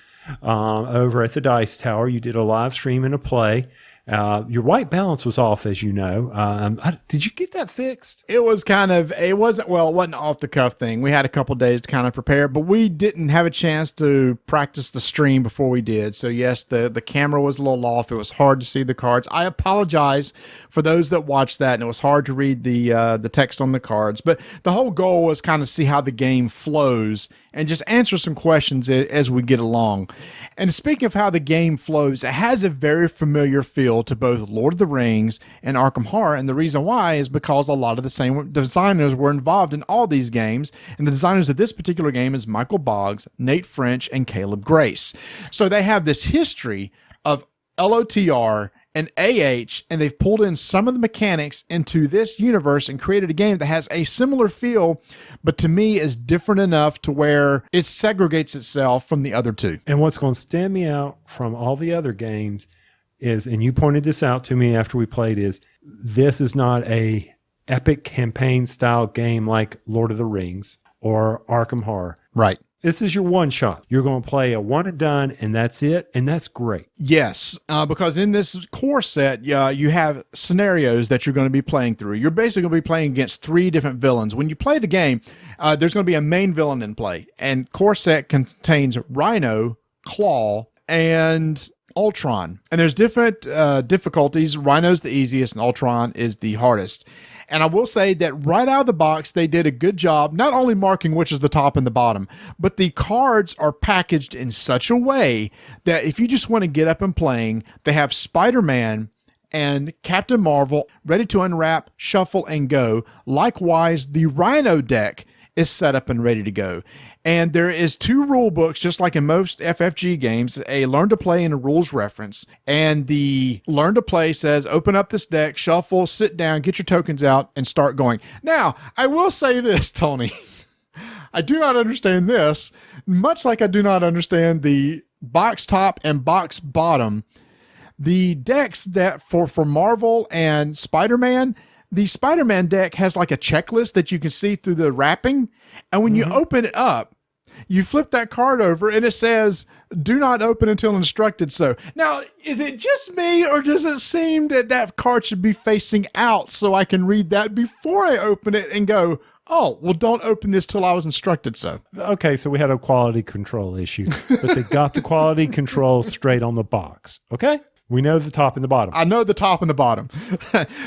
Speaker 3: over at the Dice Tower. You did a live stream and a play. Your white balance was off, as you know. Did you get that fixed?
Speaker 1: It wasn't off the cuff thing. We had a couple days to kind of prepare, but we didn't have a chance to practice the stream before we did. So yes, the camera was a little off. It was hard to see the cards. I apologize for those that watched that, and it was hard to read the text on the cards. But the whole goal was kind of see how the game flows and just answer some questions as we get along. And speaking of how the game flows, it has a very familiar feel to both Lord of the Rings and Arkham Horror. And the reason why is because a lot of the same designers were involved in all these games. And the designers of this particular game is Michael Boggs, Nate French, and Caleb Grace. So they have this history of LOTR and AH, and they've pulled in some of the mechanics into this universe and created a game that has a similar feel, but to me is different enough to where it segregates itself from the other two.
Speaker 3: And what's going to stand me out from all the other games is, and you pointed this out to me after we played, is this is not a epic campaign style game like Lord of the Rings or Arkham Horror.
Speaker 1: Right.
Speaker 3: This is your one shot. You're going to play a one and done, and that's it, and that's great. Yes,
Speaker 1: because in this core set, you have scenarios that you're going to be playing through. You're basically going to be playing against 3 different villains. When you play the game, there's going to be a main villain in play, and core set contains Rhino, Claw, and Ultron. And there's different difficulties. Rhino's the easiest, and Ultron is the hardest. And I will say that right out of the box, they did a good job, not only marking which is the top and the bottom, but the cards are packaged in such a way that if you just want to get up and playing, they have Spider-Man and Captain Marvel ready to unwrap, shuffle, and go. Likewise, the Rhino deck is set up and ready to go. And there is 2 rule books, just like in most FFG games, a learn to play and a rules reference. And the learn to play says, open up this deck, shuffle, sit down, get your tokens out, and start going. Now, I will say this, Tony. I do not understand this, much like I do not understand the box top and box bottom. The decks that for Marvel and Spider-Man, the Spider-Man deck has like a checklist that you can see through the wrapping. And when you open it up, you flip that card over and it says Do not open until instructed so. Now, is it just me, or does it seem that that card should be facing out so I can read that before I open it and go, oh, well, don't open this till I was instructed so?
Speaker 3: Okay, so we had a quality control issue, but they got the quality control straight on the box. Okay? We know the top and the bottom.
Speaker 1: I know the top and the bottom.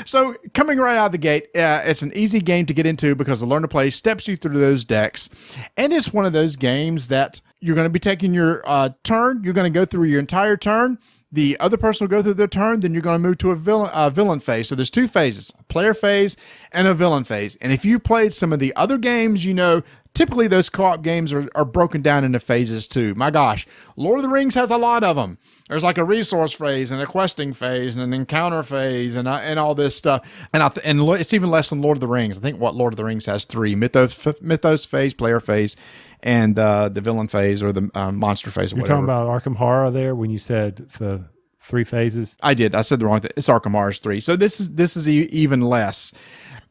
Speaker 1: So coming right out of the gate, it's an easy game to get into because the Learn to Play steps you through those decks. And it's one of those games that you're going to be taking your turn. You're going to go through your entire turn. The other person will go through their turn. Then you're going to move to a villain phase. So there's two phases, a player phase and a villain phase. And if you played some of the other games, you know, typically those co-op games are broken down into phases too. My gosh, Lord of the Rings has a lot of them. There's like a resource phase and a questing phase and an encounter phase and all this stuff. And it's even less than Lord of the Rings. I think Lord of the Rings has 3: mythos phase, player phase, and the villain phase or the monster phase. Or
Speaker 3: You're
Speaker 1: whatever.
Speaker 3: talking about Arkham Horror there when you said the 3 phases.
Speaker 1: I did. I said the wrong thing. It's Arkham Horror 3. So this is even less.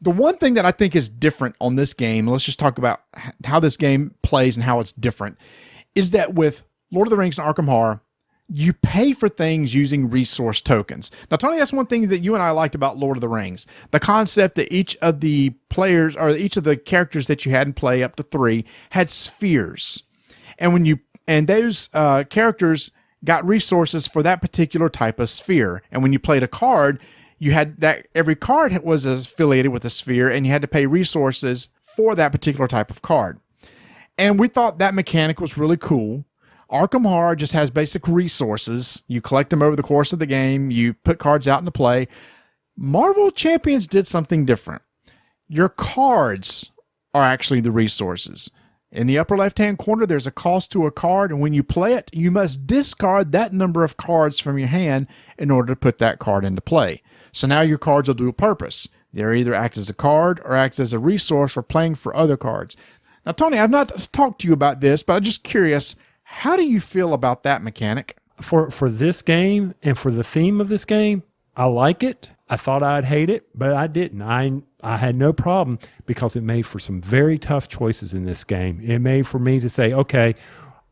Speaker 1: The one thing that I think is different on this game, let's just talk about how this game plays and how it's different, is that with Lord of the Rings and Arkham Horror, you pay for things using resource tokens. Now, Tony, that's one thing that you and I liked about Lord of the Rings. The concept that each of the players or each of the characters that you had in play, up to 3, had spheres. And those characters got resources for that particular type of sphere. And when you played a card, you had that every card was affiliated with a sphere, and you had to pay resources for that particular type of card. And we thought that mechanic was really cool. Arkham Horror just has basic resources. You collect them over the course of the game. You put cards out into play. Marvel Champions did something different. Your cards are actually the resources. In the upper left-hand corner, there's a cost to a card, and when you play it, you must discard that number of cards from your hand in order to put that card into play. So now your cards will do a purpose. They'll either act as a card or act as a resource for playing for other cards. Now, Tony, I've not talked to you about this, but I'm just curious, how do you feel about that mechanic?
Speaker 3: For this game and for the theme of this game, I like it. I thought I'd hate it, but I didn't. I had no problem because it made for some very tough choices in this game. It made for me to say, okay,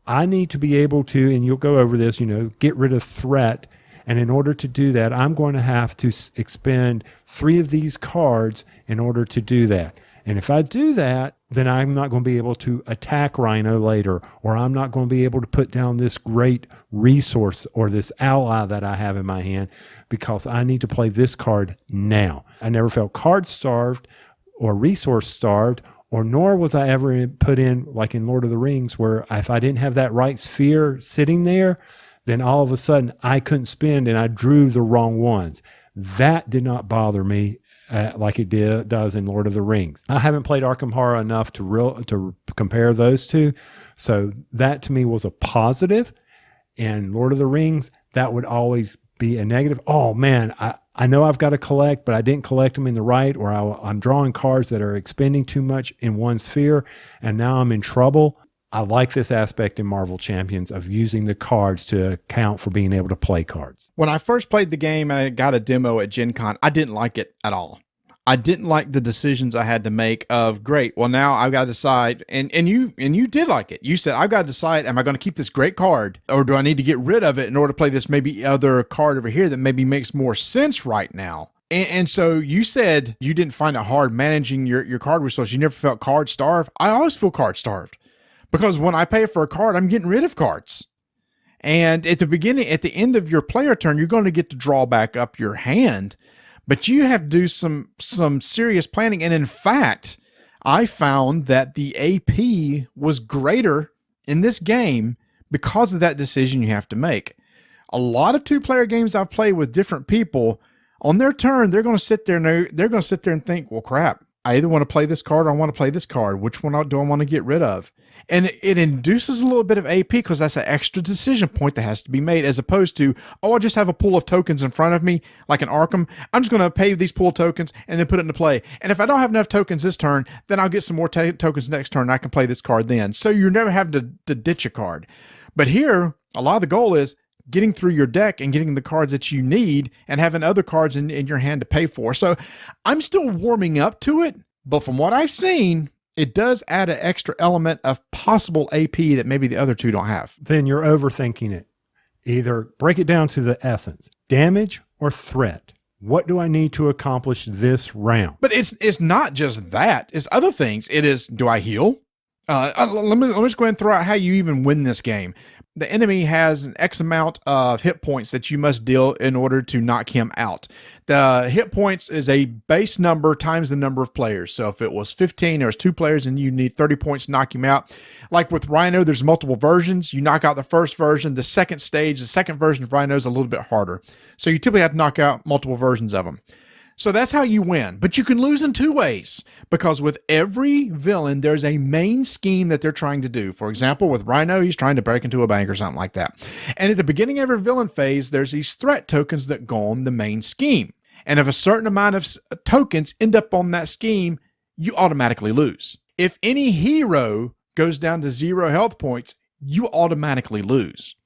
Speaker 3: I need to be able to, and you'll go over this, get rid of threat. And in order to do that, I'm going to have to expend 3 of these cards in order to do that. And if I do that, then I'm not going to be able to attack Rhino later, or I'm not going to be able to put down this great resource or this ally that I have in my hand because I need to play this card now. I never felt card starved or resource starved, or nor was I ever put in, like in Lord of the Rings, where if I didn't have that right sphere sitting there, then all of a sudden I couldn't spend and I drew the wrong ones. That did not bother me like it does in Lord of the Rings. I haven't played Arkham Horror enough to compare those two, so that to me was a positive. And Lord of the Rings, that would always be a negative. Oh man, I know I've got to collect, but I didn't collect them in the right, or I'm drawing cards that are expending too much in one sphere, and now I'm in trouble. I like this aspect in Marvel Champions of using the cards to account for being able to play cards.
Speaker 1: When I first played the game and I got a demo at Gen Con, I didn't like it at all. I didn't like the decisions I had to make of, great, well, now I've got to decide, and you did like it. You said, I've got to decide, am I going to keep this great card, or do I need to get rid of it in order to play this maybe other card over here that maybe makes more sense right now? And so you said you didn't find it hard managing your card resources. You never felt card starved. I always feel card starved. Because when I pay for a card, I'm getting rid of cards. And at the end of your player turn, you're going to get to draw back up your hand. But you have to do some serious planning. And in fact, I found that the AP was greater in this game because of that decision you have to make. A lot of 2-player games I've played with different people, on their turn, they're going to sit there and think, well, crap, I either want to play this card or I want to play this card. Which one do I want to get rid of? And it induces a little bit of AP because that's an extra decision point that has to be made, as opposed to, I just have a pool of tokens in front of me, like in Arkham. I'm just going to pay these pool tokens and then put it into play. And if I don't have enough tokens this turn, then I'll get some more tokens next turn and I can play this card then. So you're never having to ditch a card. But here, a lot of the goal is getting through your deck and getting the cards that you need and having other cards in your hand to pay for. So I'm still warming up to it, but from what I've seen, it does add an extra element of possible AP that maybe the other two don't have.
Speaker 3: Then you're overthinking it. Either break it down to the essence, damage or threat. What do I need to accomplish this round?
Speaker 1: But it's not just that. It's other things. It is, do I heal? Let me just go ahead and throw out how you even win this game. The enemy has an X amount of hit points that you must deal in order to knock him out. The hit points is a base number times the number of players. So if it was 15, there was 2 players and you need 30 points to knock him out. Like with Rhino, there's multiple versions. You knock out the first version. The second stage, the second version of Rhino is a little bit harder. So you typically have to knock out multiple versions of them. So that's how you win. But you can lose in 2 ways, because with every villain, there's a main scheme that they're trying to do. For example, with Rhino, he's trying to break into a bank or something like that. And at the beginning of every villain phase, there's these threat tokens that go on the main scheme. And if a certain amount of tokens end up on that scheme, you automatically lose. If any hero goes down to 0 health points, you automatically lose.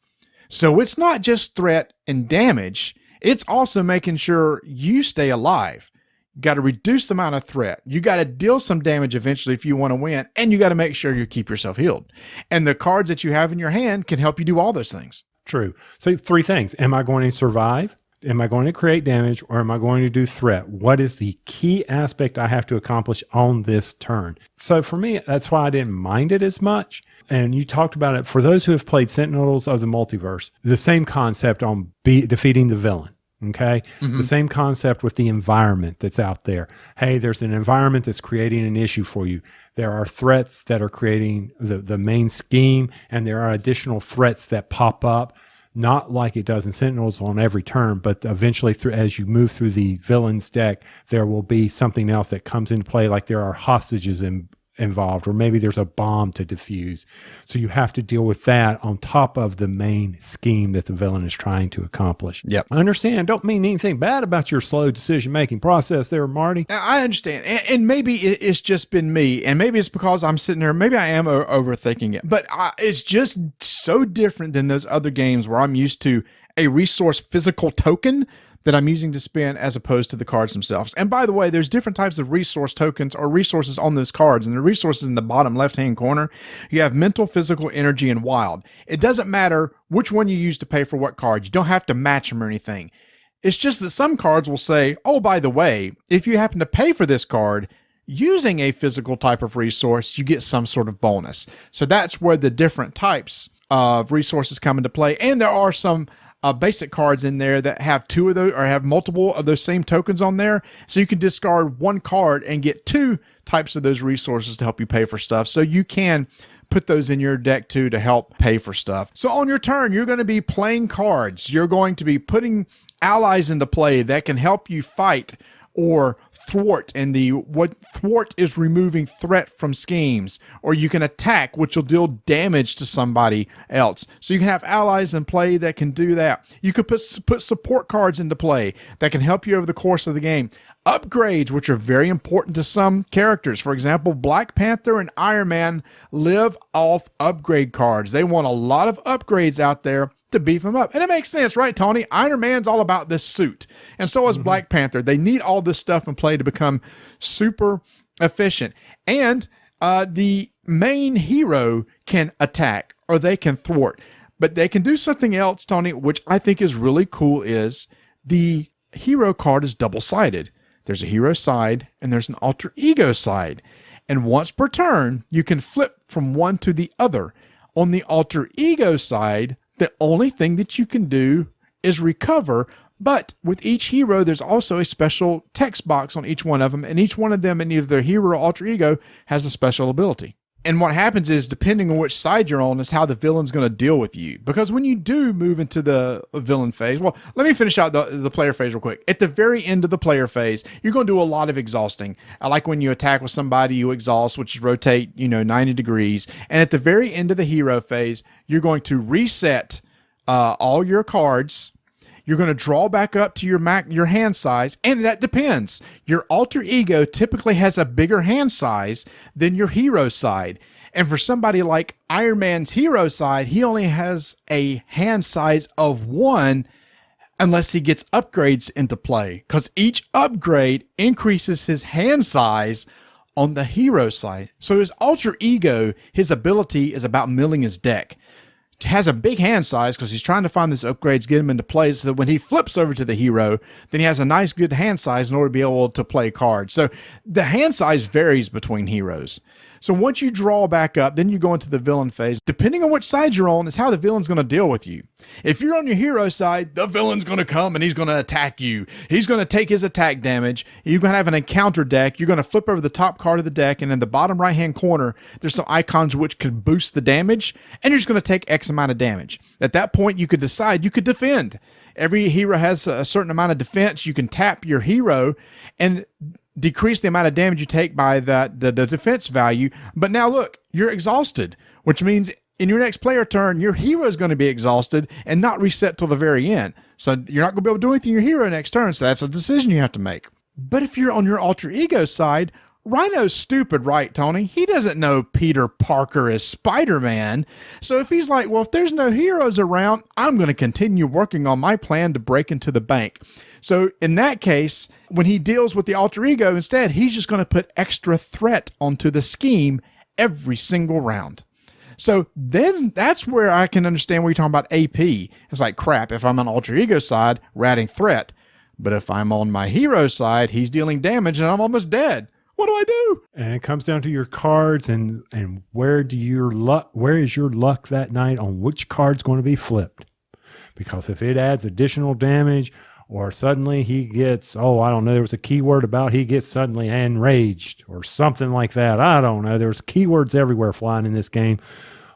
Speaker 1: So it's not just threat and damage. It's also making sure you stay alive. You got to reduce the amount of threat. You got to deal some damage eventually if you want to win, and you got to make sure you keep yourself healed. And the cards that you have in your hand can help you do all those things.
Speaker 3: True. So 3 things. Am I going to survive? Am I going to create damage, or am I going to do threat? What is the key aspect I have to accomplish on this turn? So for me, that's why I didn't mind it as much. And you talked about it. For those who have played Sentinels of the Multiverse, the same concept on defeating the villain. Okay. The same concept with the environment that's out there. Hey, there's an environment that's creating an issue for you. There are threats that are creating the main scheme, and there are additional threats that pop up, not like it does in Sentinels on every turn, but eventually as you move through the villain's deck, there will be something else that comes into play, like there are hostages involved, or maybe there's a bomb to defuse. So you have to deal with that on top of the main scheme that the villain is trying to accomplish.
Speaker 1: Yep.
Speaker 3: I understand. Don't mean anything bad about your slow decision-making process there, Marty.
Speaker 1: Now, I understand. And maybe it's just been me, and maybe it's because I'm sitting there, maybe I am overthinking it, but it's just so different than those other games where I'm used to a resource physical token that I'm using to spend as opposed to the cards themselves. And by the way, there's different types of resource tokens or resources on those cards. And the resources in the bottom left-hand corner, you have mental, physical, energy, and wild. It doesn't matter which one you use to pay for what card. You don't have to match them or anything. It's just that some cards will say, oh, by the way, if you happen to pay for this card using a physical type of resource, you get some sort of bonus. So that's where the different types of resources come into play. And there are some basic cards in there that have 2 of those, or have multiple of those same tokens on there. So you can discard 1 card and get 2 types of those resources to help you pay for stuff. So you can put those in your deck too to help pay for stuff. So on your turn, you're going to be playing cards. You're going to be putting allies into play that can help you fight or thwart, and what thwart is removing threat from schemes, or you can attack, which will deal damage to somebody else. So you can have allies in play that can do that. You could put support cards into play that can help you over the course of the game. Upgrades, which are very important to some characters. For example, Black Panther and Iron Man live off upgrade cards. They want a lot of upgrades out there to beef them up. And it makes sense, right, Tony? Iron Man's all about this suit. And so is Black Panther. They need all this stuff in play to become super efficient. And the main hero can attack, or they can thwart. But they can do something else, Tony, which I think is really cool, is the hero card is double-sided. There's a hero side, and there's an alter ego side. And once per turn, you can flip from one to the other. On the alter ego side, the only thing that you can do is recover, but with each hero, there's also a special text box on each one of them, and each one of them in either their hero or alter ego has a special ability. And what happens is, depending on which side you're on, is how the villain's going to deal with you. Because when you do move into the villain phase, well, let me finish out the player phase real quick. At the very end of the player phase, you're going to do a lot of exhausting. Like when you attack with somebody, you exhaust, which is rotate, 90 degrees. And at the very end of the hero phase, you're going to reset all your cards. You're going to draw back up to your hand size, and that depends. Your alter ego typically has a bigger hand size than your hero side. And for somebody like Iron Man's hero side, he only has a hand size of 1 unless he gets upgrades into play, because each upgrade increases his hand size on the hero side. So his alter ego, his ability is about milling his deck. Has a big hand size because he's trying to find these upgrades, get him into play, so that when he flips over to the hero, then he has a nice good hand size in order to be able to play cards. So the hand size varies between heroes. So once you draw back up, then you go into the villain phase. Depending on which side you're on is how the villain's going to deal with you. If you're on your hero side, the villain's going to come and he's going to attack you. He's going to take his attack damage. You're going to have an encounter deck. You're going to flip over the top card of the deck, and in the bottom right-hand corner, there's some icons which could boost the damage, and you're just going to take X amount of damage. At that point, you could decide you could defend. Every hero has a certain amount of defense. You can tap your hero and decrease the amount of damage you take by the defense value. But now look, you're exhausted, which means in your next player turn, your hero is going to be exhausted and not reset till the very end. So you're not going to be able to do anything to your hero next turn. So that's a decision you have to make. But if you're on your alter ego side, Rhino's stupid, right, Tony? He doesn't know Peter Parker is Spider-Man. So if he's like, well, if there's no heroes around, I'm going to continue working on my plan to break into the bank. So in that case, when he deals with the alter ego, instead, he's just going to put extra threat onto the scheme every single round. So then that's where I can understand where you're talking about AP. It's like, crap, if I'm on alter ego side, we're adding threat. But if I'm on my hero side, he's dealing damage and I'm almost dead. What do I do?
Speaker 3: And it comes down to your cards and where is your luck that night on which card's going to be flipped. Because if it adds additional damage, or suddenly he gets, I don't know, there was a keyword about he gets suddenly enraged or something like that. I don't know. There's keywords everywhere flying in this game.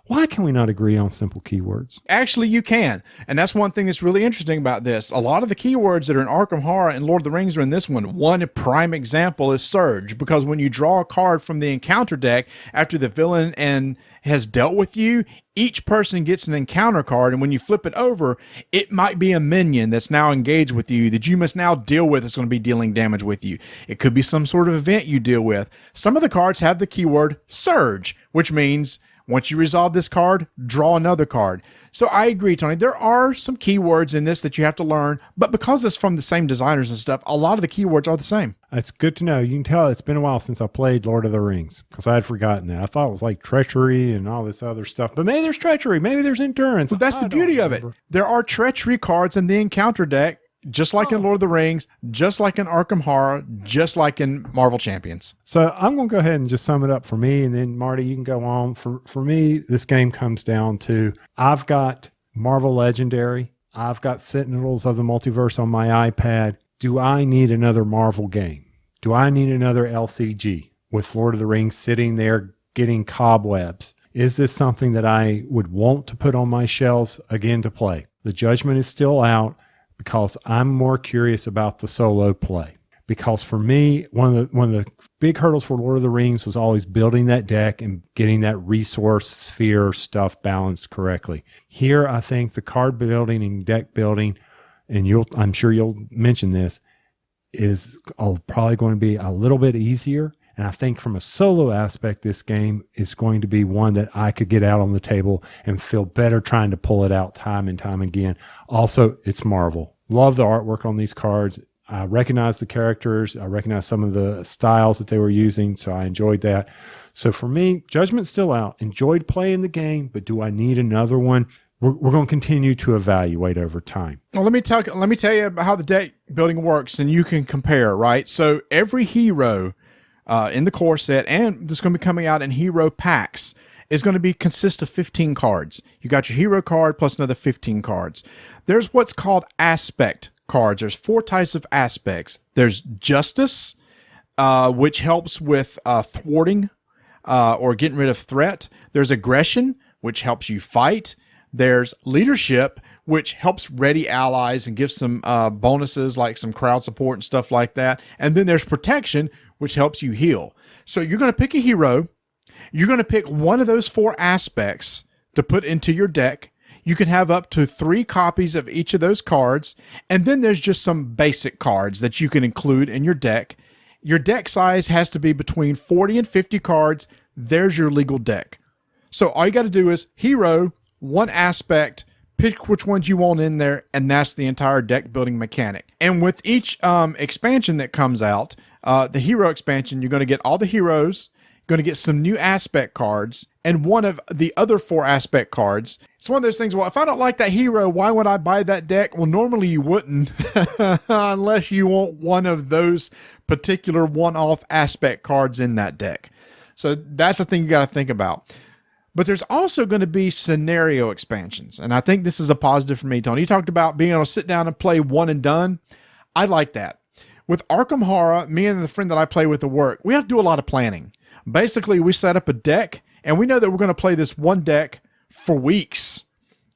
Speaker 3: Why can we not agree on simple keywords?
Speaker 1: Actually, you can. And that's one thing that's really interesting about this. A lot of the keywords that are in Arkham Horror and Lord of the Rings are in this one. One prime example is Surge, because when you draw a card from the encounter deck after the villain has dealt with you, each person gets an encounter card, and when you flip it over, it might be a minion that's now engaged with you that you must now deal with. It's going to be dealing damage with you. It could be some sort of event you deal with. Some of the cards have the keyword Surge, which means once you resolve this card, draw another card. So I agree, Tony. There are some keywords in this that you have to learn, but because it's from the same designers and stuff, a lot of the keywords are the same.
Speaker 3: That's good to know. You can tell it's been a while since I played Lord of the Rings because I had forgotten that. I thought it was like treachery and all this other stuff, but maybe there's treachery. Maybe there's endurance.
Speaker 1: Well, that's the beauty of it. There are treachery cards in the encounter deck, just like in Lord of the Rings, just like in Arkham Horror, just like in Marvel Champions.
Speaker 3: So I'm going to go ahead and just sum it up for me, and then Marty, you can go on. For me, this game comes down to I've got Marvel Legendary. I've got Sentinels of the Multiverse on my iPad. Do I need another Marvel game? Do I need another LCG with Lord of the Rings sitting there getting cobwebs? Is this something that I would want to put on my shelves again to play? The judgment is still out, because I'm more curious about the solo play. Because for me, one of the big hurdles for Lord of the Rings was always building that deck and getting that resource sphere stuff balanced correctly. Here, I think the card building and deck building, and I'm sure you'll mention this, is probably going to be a little bit easier. And I think from a solo aspect, this game is going to be one that I could get out on the table and feel better trying to pull it out time and time again. Also, it's Marvel. Love the artwork on these cards. I recognize the characters. I recognize some of the styles that they were using, so I enjoyed that. So for me, judgment's still out. Enjoyed playing the game, but do I need another one? We're going to continue to evaluate over time.
Speaker 1: Well, let me tell you about how the deck building works, and you can compare, right? So every hero in the core set, and this is going to be coming out in Hero Packs, is going to consist of 15 cards. You got your hero card plus another 15 cards. There's what's called aspect cards. There's 4 types of aspects. There's justice, which helps with thwarting or getting rid of threat. There's aggression, which helps you fight. There's leadership, which helps ready allies and gives some bonuses like some crowd support and stuff like that. And then there's protection, which helps you heal. So you're going to pick a hero. You're going to pick one of those 4 aspects to put into your deck. You can have up to 3 copies of each of those cards. And then there's just some basic cards that you can include in your deck. Your deck size has to be between 40 and 50 cards. There's your legal deck. So all you got to do is hero, 1 aspect, pick which ones you want in there, and that's the entire deck building mechanic. And with each expansion that comes out, the hero expansion, you're going to get all the heroes, going to get some new aspect cards, and one of the other 4 aspect cards. It's one of those things, well, if I don't like that hero, why would I buy that deck? Well, normally you wouldn't unless you want one of those particular one-off aspect cards in that deck. So that's the thing you got to think about. But there's also going to be scenario expansions, and I think this is a positive for me, Tony. You talked about being able to sit down and play one and done. I like that. With Arkham Horror, me and the friend that I play with at work, we have to do a lot of planning. Basically, we set up a deck, and we know that we're going to play this one deck for weeks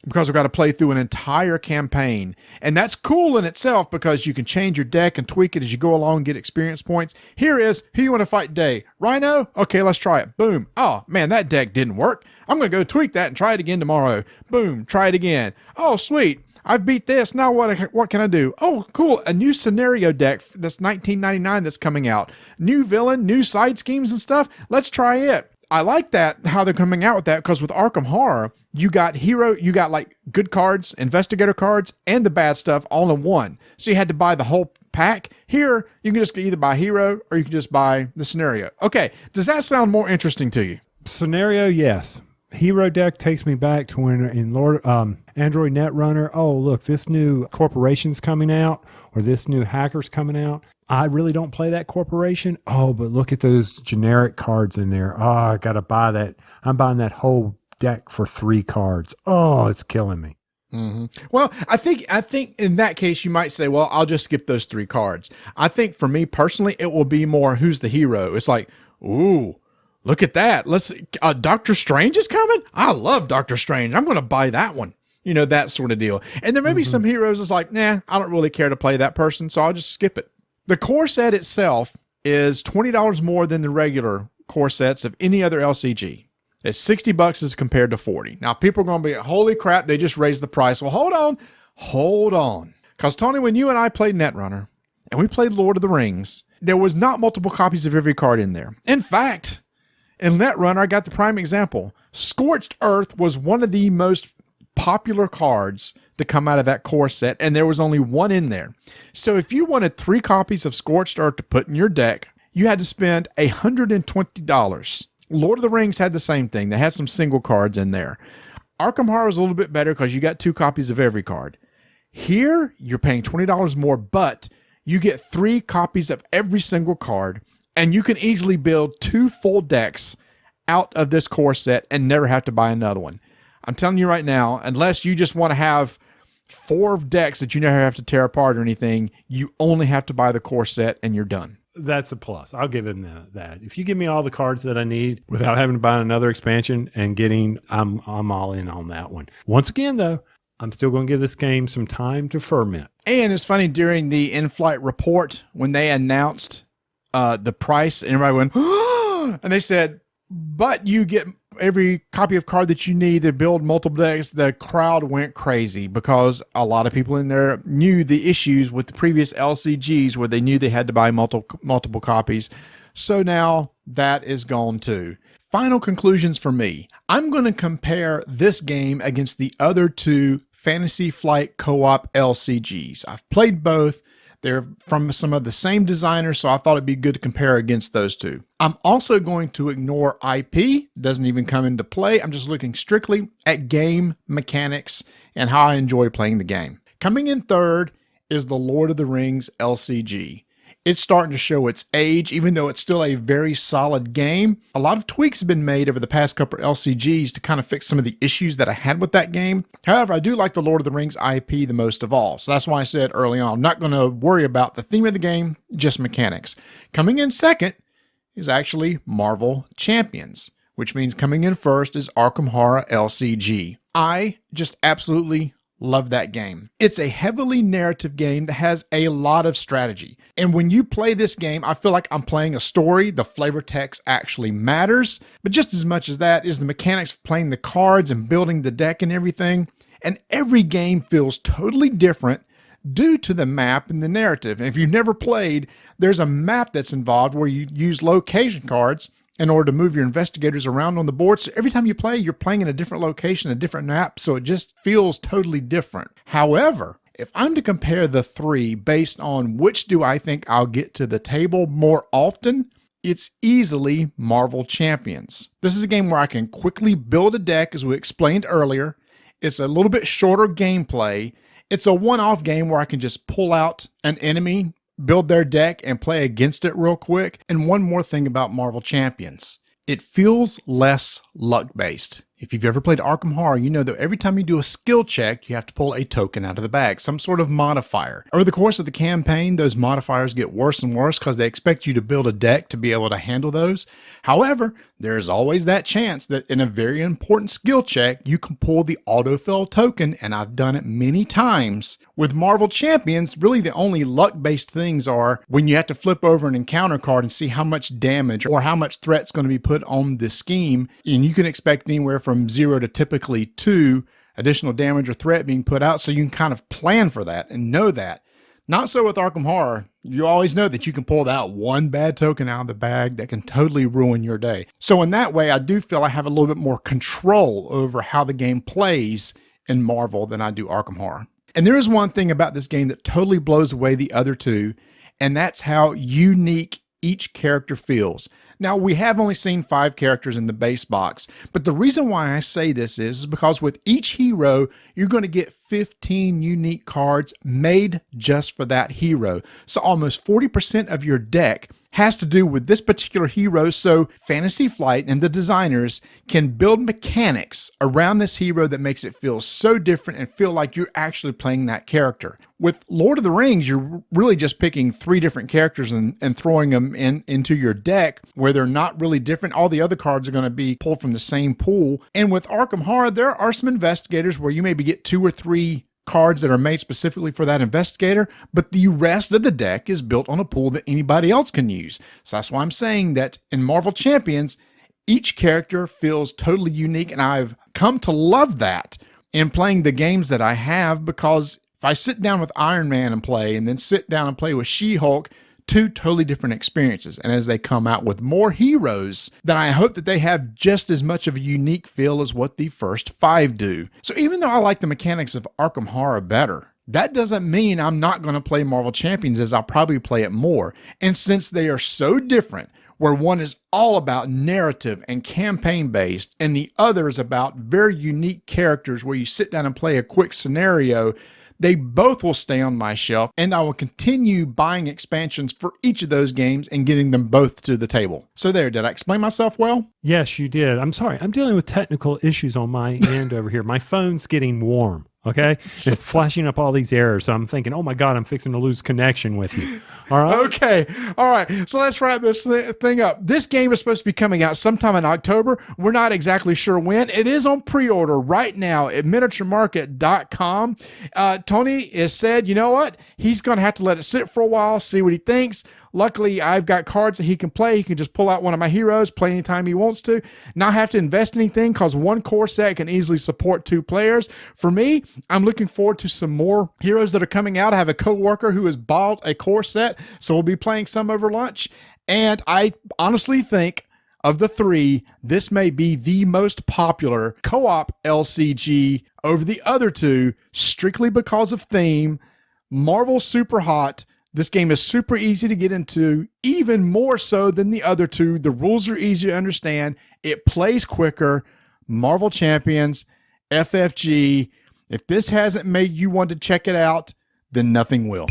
Speaker 1: because we've got to play through an entire campaign. And that's cool in itself because you can change your deck and tweak it as you go along and get experience points. Here is who you want to fight today. Rhino? Okay, let's try it. Boom. Oh, man, that deck didn't work. I'm going to go tweak that and try it again tomorrow. Boom. Try it again. Oh, sweet. I've beat this. Now what can I do? Oh, cool. A new scenario deck that's $19.99 that's coming out. New villain, new side schemes and stuff. Let's try it. I like that, how they're coming out with that, because with Arkham Horror, you got like good cards, investigator cards, and the bad stuff all in one. So you had to buy the whole pack. Here, you can just either buy hero or you can just buy the scenario. Okay. Does that sound more interesting to you?
Speaker 3: Scenario, yes. Hero deck takes me back to when in Android Netrunner, oh, look, this new corporation's coming out or this new hacker's coming out. I really don't play that corporation. Oh, but look at those generic cards in there. Oh, I got to buy that. I'm buying that whole deck for 3 cards. Oh, it's killing me.
Speaker 1: Mm-hmm. Well, I think in that case, you might say, well, I'll just skip those 3 cards. I think for me personally, it will be more who's the hero. It's like, ooh, look at that. Doctor Strange is coming. I love Doctor Strange. I'm going to buy that one. You know, that sort of deal. And there may be some heroes that's like, nah, I don't really care to play that person, so I'll just skip it. The core set itself is $20 more than the regular core sets of any other LCG. It's $60 as compared to $40. Now, people are going to be, holy crap, they just raised the price. Well, hold on. Because, Tony, when you and I played Netrunner, and we played Lord of the Rings, there was not multiple copies of every card in there. In fact, in Netrunner, I got the prime example. Scorched Earth was one of the most popular cards to come out of that core set, and there was only one in there. So if you wanted 3 copies of Scorched Earth to put in your deck, you had to spend $120. Lord of the Rings had the same thing. They had some single cards in there. Arkham Horror was a little bit better because you got 2 copies of every card. Here, you're paying $20 more, but you get 3 copies of every single card, and you can easily build 2 full decks out of this core set and never have to buy another one. I'm telling you right now, unless you just want to have 4 decks that you never have to tear apart or anything, you only have to buy the core set and you're done.
Speaker 3: That's a plus. I'll give him that. If you give me all the cards that I need without having to buy another expansion and I'm all in on that one. Once again, though, I'm still going to give this game some time to ferment.
Speaker 1: And it's funny, during the in-flight report, when they announced the price, and everybody went, oh! And they said, but you get every copy of card that you need to build multiple decks. The crowd went crazy because a lot of people in there knew the issues with the previous LCGs where they knew they had to buy multiple copies. So now that is gone too. Final conclusions for me. I'm going to compare this game against the other 2 Fantasy Flight co-op LCGs. I've played both. They're from some of the same designers, so I thought it'd be good to compare against those 2. I'm also going to ignore IP. Doesn't even come into play. I'm just looking strictly at game mechanics and how I enjoy playing the game. Coming in third is the Lord of the Rings LCG. It's starting to show its age, even though it's still a very solid game. A lot of tweaks have been made over the past couple of LCGs to kind of fix some of the issues that I had with that game. However, I do like the Lord of the Rings IP the most of all. So that's why I said early on, I'm not going to worry about the theme of the game, just mechanics. Coming in second is actually Marvel Champions, which means coming in first is Arkham Horror LCG. I just absolutely love that game. It's a heavily narrative game that has a lot of strategy. And when you play this game, I feel like I'm playing a story. The flavor text actually matters. But just as much as that is the mechanics of playing the cards and building the deck and everything. And every game feels totally different due to the map and the narrative. And if you've never played, there's a map that's involved where you use location cards in order to move your investigators around on the board. So every time you play, you're playing in a different location, a different map, so it just feels totally different. However, If I'm to compare the three based on which do I think I'll get to the table more often, it's easily Marvel Champions. This is a game where I can quickly build a deck, as we explained earlier. It's a little bit shorter gameplay. It's a one-off game where I can just pull out an enemy, build their deck, and play against it real quick. And one more thing about Marvel Champions. It feels less luck-based. If you've ever played Arkham Horror, you know that every time you do a skill check, you have to pull a token out of the bag, some sort of modifier. Over the course of the campaign, those modifiers get worse and worse because they expect you to build a deck to be able to handle those. However, there's always that chance that in a very important skill check, you can pull the autofill token, and I've done it many times. With Marvel Champions, really the only luck-based things are when you have to flip over an encounter card and see how much damage or how much threat's going to be put on the scheme, and you can expect anywhere from 0 to typically 2 additional damage or threat being put out, so you can kind of plan for that and know that. Not so with Arkham Horror. You always know that you can pull that one bad token out of the bag that can totally ruin your day. So in that way, I do feel I have a little bit more control over how the game plays in Marvel than I do Arkham Horror. And there is one thing about this game that totally blows away the other two, and that's how unique each character feels. Now, we have only seen 5 characters in the base box, but the reason why I say this is because with each hero, you're going to get 15 unique cards made just for that hero. So almost 40% of your deck has to do with this particular hero, so Fantasy Flight and the designers can build mechanics around this hero that makes it feel so different and feel like you're actually playing that character. With Lord of the Rings, you're really just picking 3 different characters and throwing them into your deck where they're not really different. All the other cards are going to be pulled from the same pool. And with Arkham Horror, there are some investigators where you maybe get 2 or 3 cards that are made specifically for that investigator, but the rest of the deck is built on a pool that anybody else can use. So that's why I'm saying that in Marvel Champions, each character feels totally unique, and I've come to love that in playing the games that I have, because if I sit down with Iron Man and play, and then sit down and play with She-Hulk, 2 totally different experiences. And as they come out with more heroes, then I hope that they have just as much of a unique feel as what the first 5 do. So even though I like the mechanics of Arkham Horror better, that doesn't mean I'm not going to play Marvel Champions, as I'll probably play it more. And since they are so different, where one is all about narrative and campaign based, and the other is about very unique characters where you sit down and play a quick scenario, they both will stay on my shelf, and I will continue buying expansions for each of those games and getting them both to the table. So there, did I explain myself well?
Speaker 3: Yes, you did. I'm sorry. I'm dealing with technical issues on my end over here. My phone's getting warm. Okay. It's flashing up all these errors. So I'm thinking, oh my God, I'm fixing to lose connection with you. All right.
Speaker 1: Okay. All right. So let's wrap this thing up. This game is supposed to be coming out sometime in October. We're not exactly sure when. It is on pre-order right now at miniaturemarket.com. Tony has said, you know what? He's going to have to let it sit for a while, see what he thinks. Luckily, I've got cards that he can play. He can just pull out one of my heroes, play anytime he wants to, not have to invest anything, because one core set can easily support 2 players. For me, I'm looking forward to some more heroes that are coming out. I have a coworker who has bought a core set, so we'll be playing some over lunch. And I honestly think of the 3, this may be the most popular co-op LCG over the other 2, strictly because of theme. Marvel's super hot. This game is super easy to get into, even more so than the other 2. The rules are easy to understand. It plays quicker. Marvel Champions, FFG. If this hasn't made you want to check it out, then nothing will.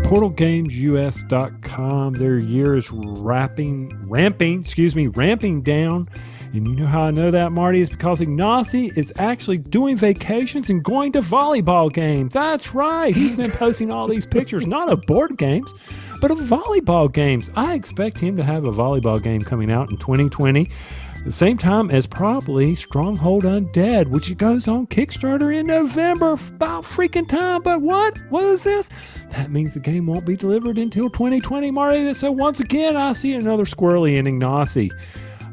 Speaker 3: PortalGamesUS.com. Their year is ramping down. And you know how I know that, Marty? Is because Ignacy is actually doing vacations and going to volleyball games. That's right. He's been posting all these pictures, not of board games, but of volleyball games. I expect him to have a volleyball game coming out in 2020, at the same time as probably Stronghold Undead, which goes on Kickstarter in November. About freaking time. But what? What is this? That means the game won't be delivered until 2020, Marty. So once again, I see another squirrely in Ignacy.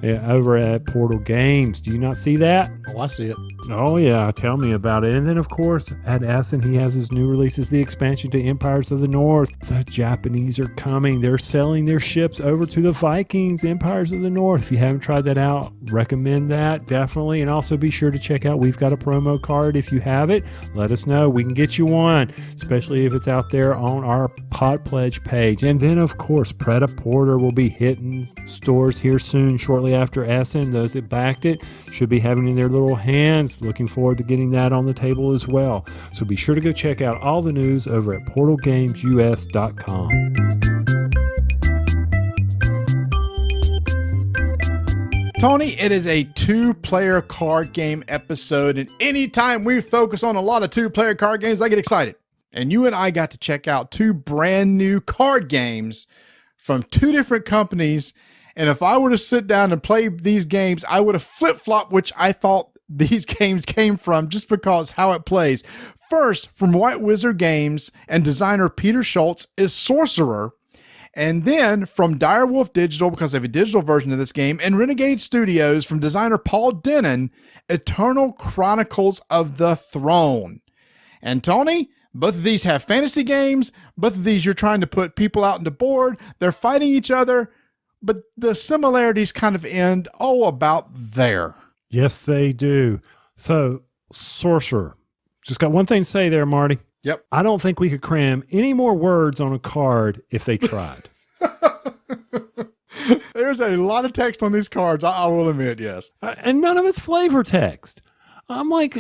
Speaker 3: over at Portal Games. Do you not see that?
Speaker 1: Oh, I see it.
Speaker 3: Oh, yeah. Tell me about it. And then, of course, at Essen, he has his new releases, the expansion to Empires of the North. The Japanese are coming. They're selling their ships over to the Vikings, Empires of the North. If you haven't tried that out, recommend that, definitely. And also be sure to check out, we've got a promo card. If you have it, let us know. We can get you one, especially if it's out there on our Pod Pledge page. And then, of course, Preta Porter will be hitting stores here soon, shortly after Essen. Those that backed it should be having it in their little hands. Looking forward to getting that on the table as well. So be sure to go check out all the news over at portalgamesus.com.
Speaker 1: Tony, it is a two-player card game episode, and anytime we focus on a lot of two-player card games, I get excited. And you and I got to check out two brand new card games from two different companies. And if I were to sit down and play these games, I would have flip-flopped which I thought these games came from, just because how it plays. First, from White Wizard Games and designer Peter Schultz, is Sorcerer. And then from Direwolf Digital, because they have a digital version of this game, and Renegade Studios from designer Paul Dennen, Eternal Chronicles of the Throne. And Tony, both of these have fantasy games. Both of these you're trying to put people out on the board. They're fighting each other, but the similarities kind of end about there.
Speaker 3: Yes, they do. So, Sorcerer. Just got one thing to say there, Marty.
Speaker 1: Yep.
Speaker 3: I don't think we could cram any more words on a card if they tried.
Speaker 1: There's a lot of text on these cards, I will admit, yes.
Speaker 3: And none of it's flavor text. I'm like,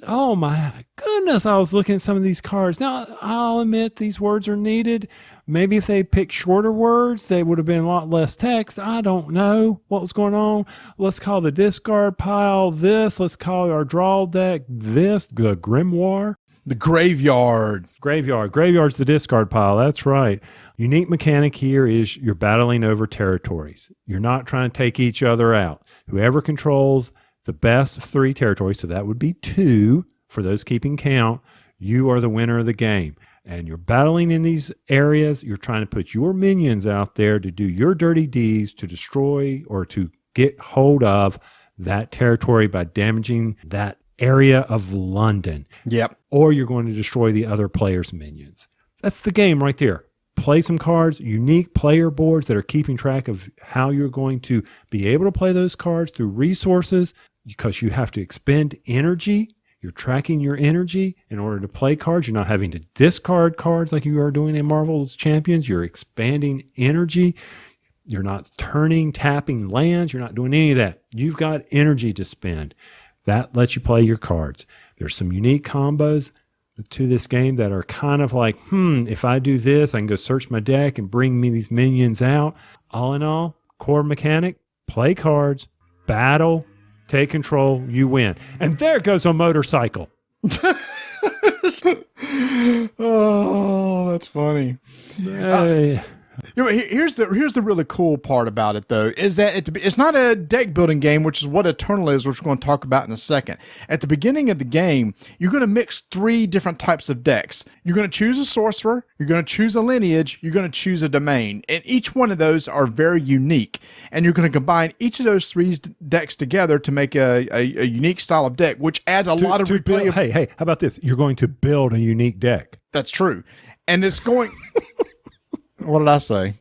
Speaker 3: oh my goodness, I was looking at some of these cards. Now, I'll admit these words are needed. Maybe if they picked shorter words, they would have been a lot less text. I don't know what was going on. Let's call the discard pile this. Let's call our draw deck this, the grimoire.
Speaker 1: The graveyard.
Speaker 3: Graveyard's the discard pile. That's right. Unique mechanic here is you're battling over territories. You're not trying to take each other out. Whoever controls the best of 3 territories, so that would be 2 for those keeping count, you are the winner of the game. And you're battling in these areas. You're trying to put your minions out there to do your dirty deeds, to destroy or to get hold of that territory by damaging that area of London.
Speaker 1: Yep.
Speaker 3: Or you're going to destroy the other player's minions. That's the game right there. Play some cards, unique player boards that are keeping track of how you're going to be able to play those cards through resources, because you have to expend energy. You're tracking your energy in order to play cards. You're not having to discard cards like you are doing in Marvel's Champions. You're expanding energy. You're not tapping lands. You're not doing any of that. You've got energy to spend. That lets you play your cards. There's some unique combos to this game that are kind of like, if I do this, I can go search my deck and bring me these minions out. All in all, core mechanic, play cards, battle, take control, you win. And there goes a motorcycle.
Speaker 1: Oh, that's funny.
Speaker 3: Hey.
Speaker 1: Here's the really cool part about it, though, is that it's not a deck building game, which is what Eternal is, which we're going to talk about in a second. At the beginning of the game, you're going to mix 3 different types of decks. You're going to choose a sorcerer, you're going to choose a lineage, you're going to choose a domain, and each one of those are very unique. And you're going to combine each of those 3 decks together to make a unique style of deck, which adds a lot of replayability.
Speaker 3: Hey, how about this? You're going to build a unique deck.
Speaker 1: That's true, and it's going. What did I say?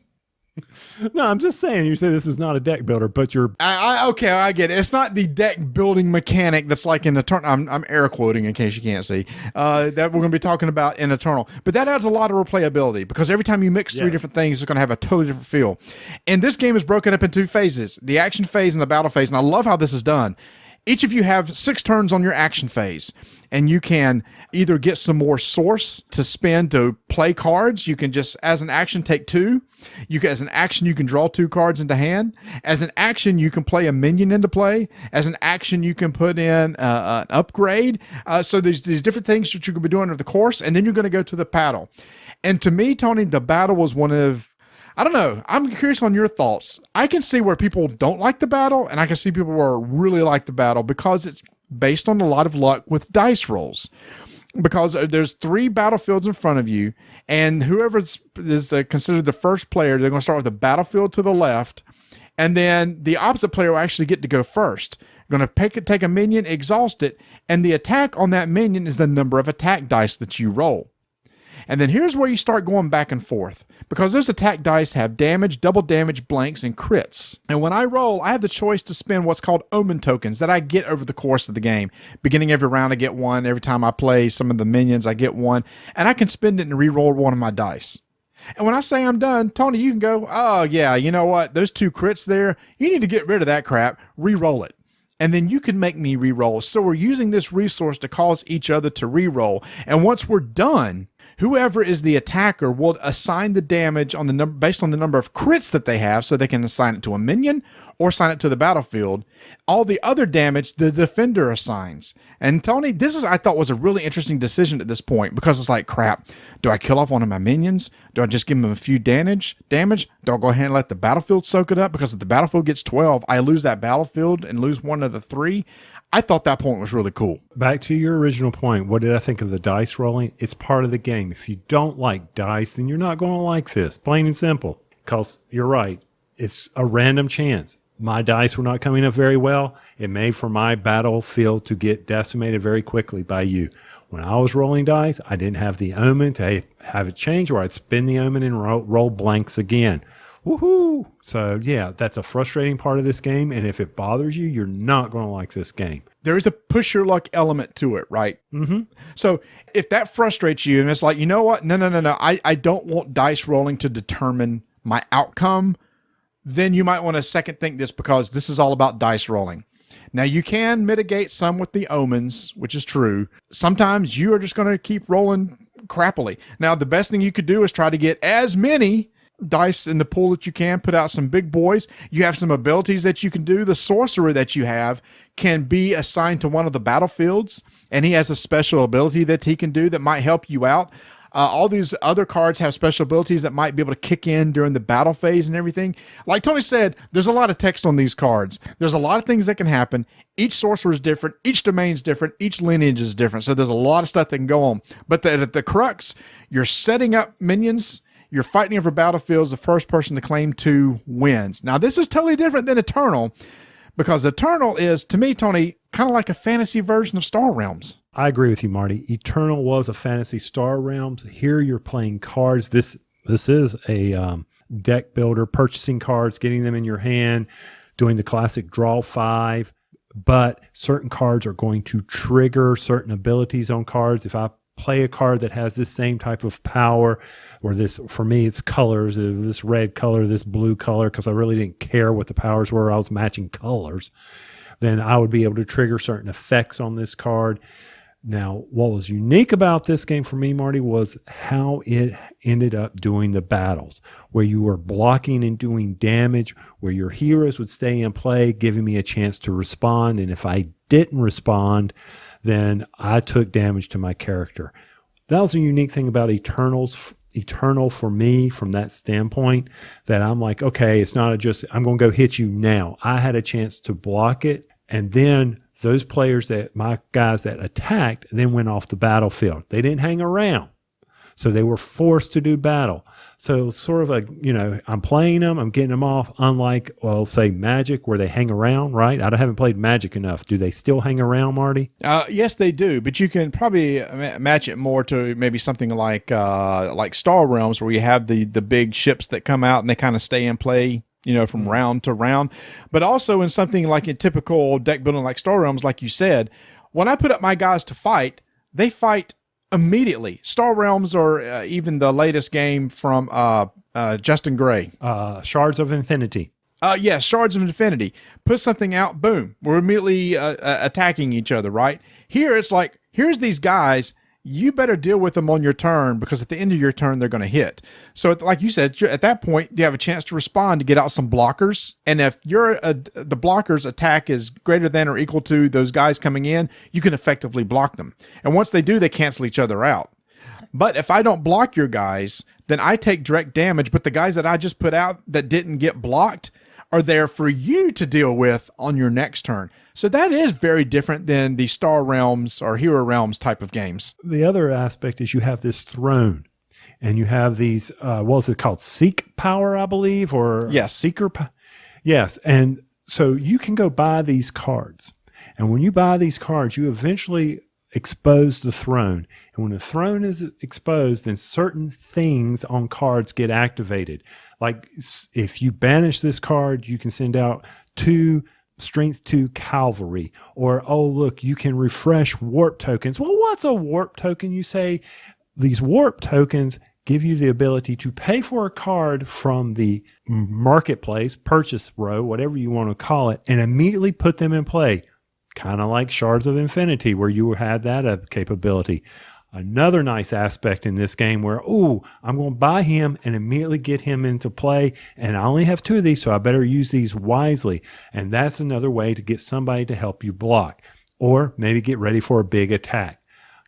Speaker 3: No, I'm just saying. You say this is not a deck builder, but you're.
Speaker 1: Okay, I get it. It's not the deck building mechanic that's like in Eternal. I'm air quoting in case you can't see. That we're going to be talking about in Eternal, but that adds a lot of replayability because every time you mix 3 different things, it's going to have a totally different feel. And this game is broken up in 2 phases: the action phase and the battle phase. And I love how this is done. Each of you have 6 turns on your action phase, and you can either get some more source to spend to play cards. You can just, as an action, take 2. As an action, you can draw 2 cards into hand. As an action, you can play a minion into play. As an action, you can put in an upgrade. So there's these different things that you can be doing over the course, and then you're going to go to the battle. And to me, Tony, the battle was one of... I don't know. I'm curious on your thoughts. I can see where people don't like the battle, and I can see people where really like the battle because it's based on a lot of luck with dice rolls. Because there's 3 battlefields in front of you, and whoever is considered the first player, they're going to start with the battlefield to the left, And then the opposite player will actually get to go first. You're going to take a minion, exhaust it, and the attack on that minion is the number of attack dice that you roll. And then here's where you start going back and forth, because those attack dice have damage, double damage, blanks, and crits. And when I roll, I have the choice to spend what's called omen tokens that I get over the course of the game. Beginning every round, I get one. Every time I play some of the minions, I get one. And I can spend it and re-roll one of my dice. And when I say I'm done, Tony, you can go, oh, yeah, you know what? Those 2 crits there, you need to get rid of that crap. Re-roll it. And then you can make me re-roll. So we're using this resource to cause each other to re-roll. And once we're done, whoever is the attacker will assign the damage on the number based on the number of crits that they have, so they can assign it to a minion or assign it to the battlefield. All the other damage the defender assigns. And Tony, this is I thought was a really interesting decision at this point, because it's like, crap, do I kill off one of my minions? Do I just give them a few damage? Do I go ahead and let the battlefield soak it up? Because if the battlefield gets 12, I lose that battlefield and lose one of the 3. I thought that point was really cool.
Speaker 3: Back to your original point, what did I think of the dice rolling? It's part of the game. If you don't like dice, then you're not going to like this, plain and simple. Because you're right, it's a random chance. My dice were not coming up very well. It made for my battlefield to get decimated very quickly by you. When I was rolling dice, I didn't have the omen to have it change, or I'd spin the omen and roll blanks again. Woohoo! So, yeah, that's a frustrating part of this game, and if it bothers you, you're not going to like this game.
Speaker 1: There is a push your luck element to it, right? Mm-hmm. So if that frustrates you, and it's like, you know what? No. I don't want dice rolling to determine my outcome. Then you might want to second think this, because this is all about dice rolling. Now, you can mitigate some with the omens, which is true. Sometimes you are just going to keep rolling crappily. Now, the best thing you could do is try to get as many dice in the pool that you can, put out some big boys. You have some abilities that you can do. The sorcerer that you have can be assigned to one of the battlefields, and he has a special ability that he can do that might help you out. All these other cards have special abilities that might be able to kick in during the battle phase and everything. Like Tony said, there's a lot of text on these cards. There's a lot of things that can happen. Each sorcerer is different. Each domain is different. Each lineage is different. So there's a lot of stuff that can go on. But the crux, you're setting up minions. You're fighting over battlefields. The first person to claim 2 wins. Now, this is totally different than Eternal, because Eternal is, to me, Tony, kind of like a fantasy version of Star Realms.
Speaker 3: I agree with you, Marty. Eternal was a fantasy Star Realms. Here you're playing cards. This is a deck builder, purchasing cards, getting them in your hand, doing the classic draw 5. But certain cards are going to trigger certain abilities on cards. If I play a card that has this same type of power, or this, for me, it's colors, this red color, this blue color, because I really didn't care what the powers were. I was matching colors. Then I would be able to trigger certain effects on this card. Now, what was unique about this game for me, Marty, was how it ended up doing the battles, where you were blocking and doing damage, where your heroes would stay in play, giving me a chance to respond. And if I didn't respond, then I took damage to my character. That was a unique thing about Eternal for me, from that standpoint, that I'm like, okay, it's not just, I'm going to go hit you now. I had a chance to block it, and then those players my guys that attacked, then went off the battlefield. They didn't hang around. So they were forced to do battle. So it was sort of I'm playing them, I'm getting them off, unlike, well, say Magic, where they hang around, right? I haven't played Magic enough. Do they still hang around, Marty?
Speaker 1: Yes, they do, but you can probably match it more to maybe something like Star Realms, where you have the big ships that come out and they kind of stay in play, from round to round. But also in something like a typical deck building like Star Realms, like you said, when I put up my guys to fight, they fight immediately. Star Realms, or even the latest game from Justin Gray.
Speaker 3: Shards of Infinity.
Speaker 1: Yes, Shards of Infinity. Put something out, boom. We're immediately attacking each other, right? Here, it's like, here's these guys. You better deal with them on your turn, because at the end of your turn, they're going to hit. So, like you said, at that point, you have a chance to respond, to get out some blockers. And if the blockers' attack is greater than or equal to those guys coming in, you can effectively block them. And once they do, they cancel each other out. But if I don't block your guys, then I take direct damage. But the guys that I just put out that didn't get blocked are there for you to deal with on your next turn. So that is very different than the Star Realms or Hero Realms type of games.
Speaker 3: The other aspect is you have this throne, and you have these, what is it called? Seek power, I believe, or
Speaker 1: yes.
Speaker 3: Seeker. Yes. And so you can go buy these cards. And when you buy these cards, you eventually expose the throne. And when the throne is exposed, then certain things on cards get activated. Like if you banish this card, you can send out 2 Strength 2 Cavalry. Or, oh, look, you can refresh warp tokens. Well, what's a warp token? You say these warp tokens give you the ability to pay for a card from the marketplace, purchase row, whatever you want to call it, and immediately put them in play. Kind of like Shards of Infinity, where you had that capability. Another nice aspect in this game where, I'm going to buy him and immediately get him into play. And I only have 2 of these, so I better use these wisely. And that's another way to get somebody to help you block or maybe get ready for a big attack.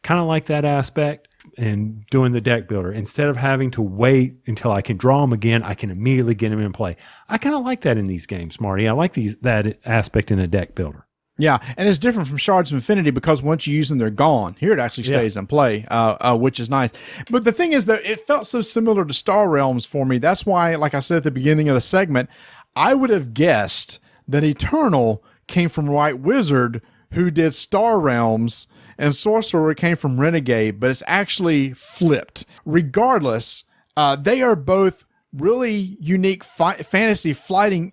Speaker 3: Kind of like that aspect in doing the deck builder. Instead of having to wait until I can draw them again, I can immediately get them in play. I kind of like that in these games, Marty. I like that aspect in a deck builder.
Speaker 1: Yeah, and it's different from Shards of Infinity because once you use them, they're gone. Here it actually stays in play, which is nice. But the thing is that it felt so similar to Star Realms for me. That's why, like I said at the beginning of the segment, I would have guessed that Eternal came from White Wizard, who did Star Realms, and Sorcerer came from Renegade, but it's actually flipped. Regardless, they are both really unique fantasy flighting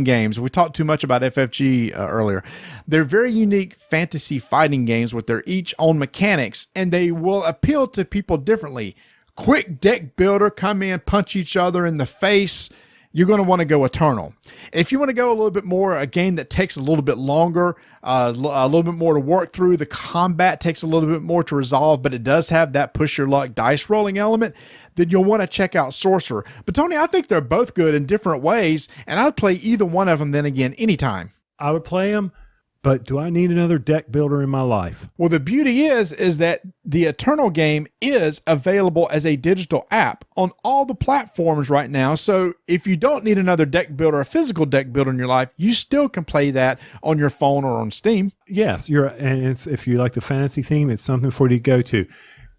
Speaker 1: games. We talked too much about FFG earlier. They're very unique fantasy fighting games with their each own mechanics, and they will appeal to people differently. Quick deck builder, come in, punch each other in the face. You're going to want to go Eternal. If you want to go a little bit more, a game that takes a little bit longer, a little bit more to work through, the combat takes a little bit more to resolve, but it does have that push your luck dice rolling element, then you'll want to check out Sorcerer. But Tony, I think they're both good in different ways, and I'd play either one of them then again anytime.
Speaker 3: I would play them, but do I need another deck builder in my life?
Speaker 1: Well, the beauty is that the Eternal game is available as a digital app on all the platforms right now. So if you don't need another deck builder, a physical deck builder in your life, you still can play that on your phone or on Steam.
Speaker 3: Yes, if you like the fantasy theme, it's something for you to go to.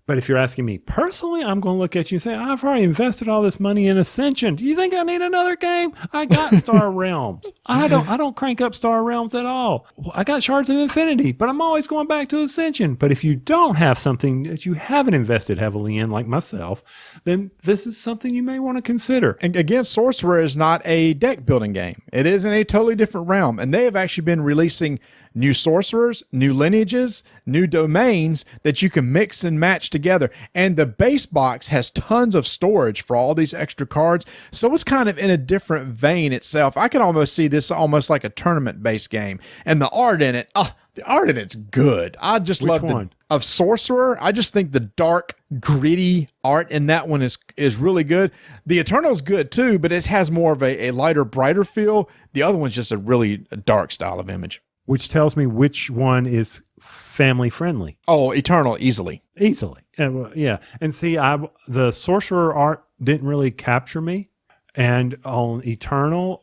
Speaker 3: But if you're asking me personally, I'm going to look at you and say, I've already invested all this money in Ascension. Do you think I need another game? I got Star Realms. I don't crank up Star Realms at all. I got Shards of Infinity, but I'm always going back to Ascension. But if you don't have something that you haven't invested heavily in, like myself, then this is something you may want to consider.
Speaker 1: And again, Sorcerer is not a deck building game. It is in a totally different realm. And they have actually been releasing new sorcerers, new lineages, new domains that you can mix and match together. And the base box has tons of storage for all these extra cards. So it's kind of in a different vein itself. I can almost see this almost like a tournament-based game. And the art in it, the art in it's good. I just love
Speaker 3: one?
Speaker 1: Of Sorcerer. I just think the dark, gritty art in that one is really good. The Eternal's good too, but it has more of a lighter, brighter feel. The other one's just a really dark style of image.
Speaker 3: Which tells me which one is family friendly.
Speaker 1: Oh, Eternal, easily.
Speaker 3: Yeah. And see, the Sorcerer art didn't really capture me. And on Eternal,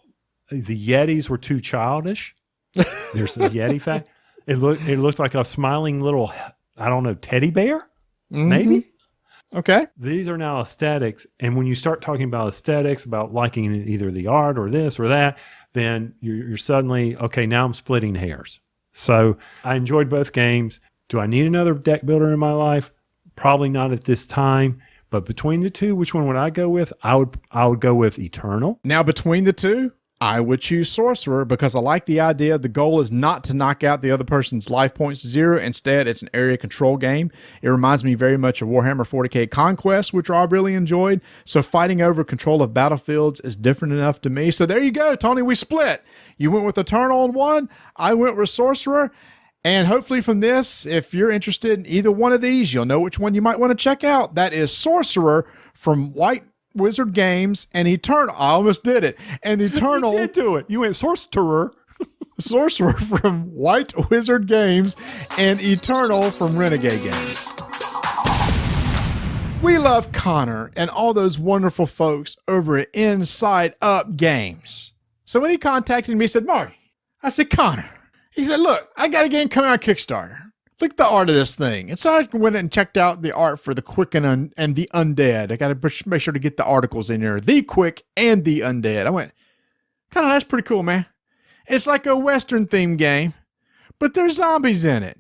Speaker 3: the Yetis were too childish. There's the Yeti fact. It looked like a smiling little, I don't know, teddy bear, maybe.
Speaker 1: Okay.
Speaker 3: These are now aesthetics. And when you start talking about aesthetics, about liking either the art or this or that, then you're suddenly, okay, now I'm splitting hairs. So I enjoyed both games. Do I need another deck builder in my life? Probably not at this time. But between the two, which one would I go with? I would go with Eternal.
Speaker 1: Now, between the two, I would choose Sorcerer because I like the idea. The goal is not to knock out the other person's life points to zero. Instead, it's an area control game. It reminds me very much of Warhammer 40k Conquest, which I really enjoyed. So fighting over control of battlefields is different enough to me. So there you go, Tony. We split. You went with Eternal on one. I went with Sorcerer. And hopefully from this, if you're interested in either one of these, you'll know which one you might want to check out. That is Sorcerer from White Wizard Games and Eternal. I almost did it. And Eternal.
Speaker 3: You did do it. You went Sorcerer.
Speaker 1: Sorcerer from White Wizard Games and Eternal from Renegade Games. We love Connor and all those wonderful folks over at Inside Up Games. So when he contacted me, he said, Marty, I said, Connor. He said, look, I got a game coming on Kickstarter. Look at the art of this thing. And so I went and checked out the art for the Quick and the Undead. I got to make sure to get the articles in there. The Quick and the Undead. I went, Kind of, that's pretty cool, man. It's like a Western themed game, but there's zombies in it.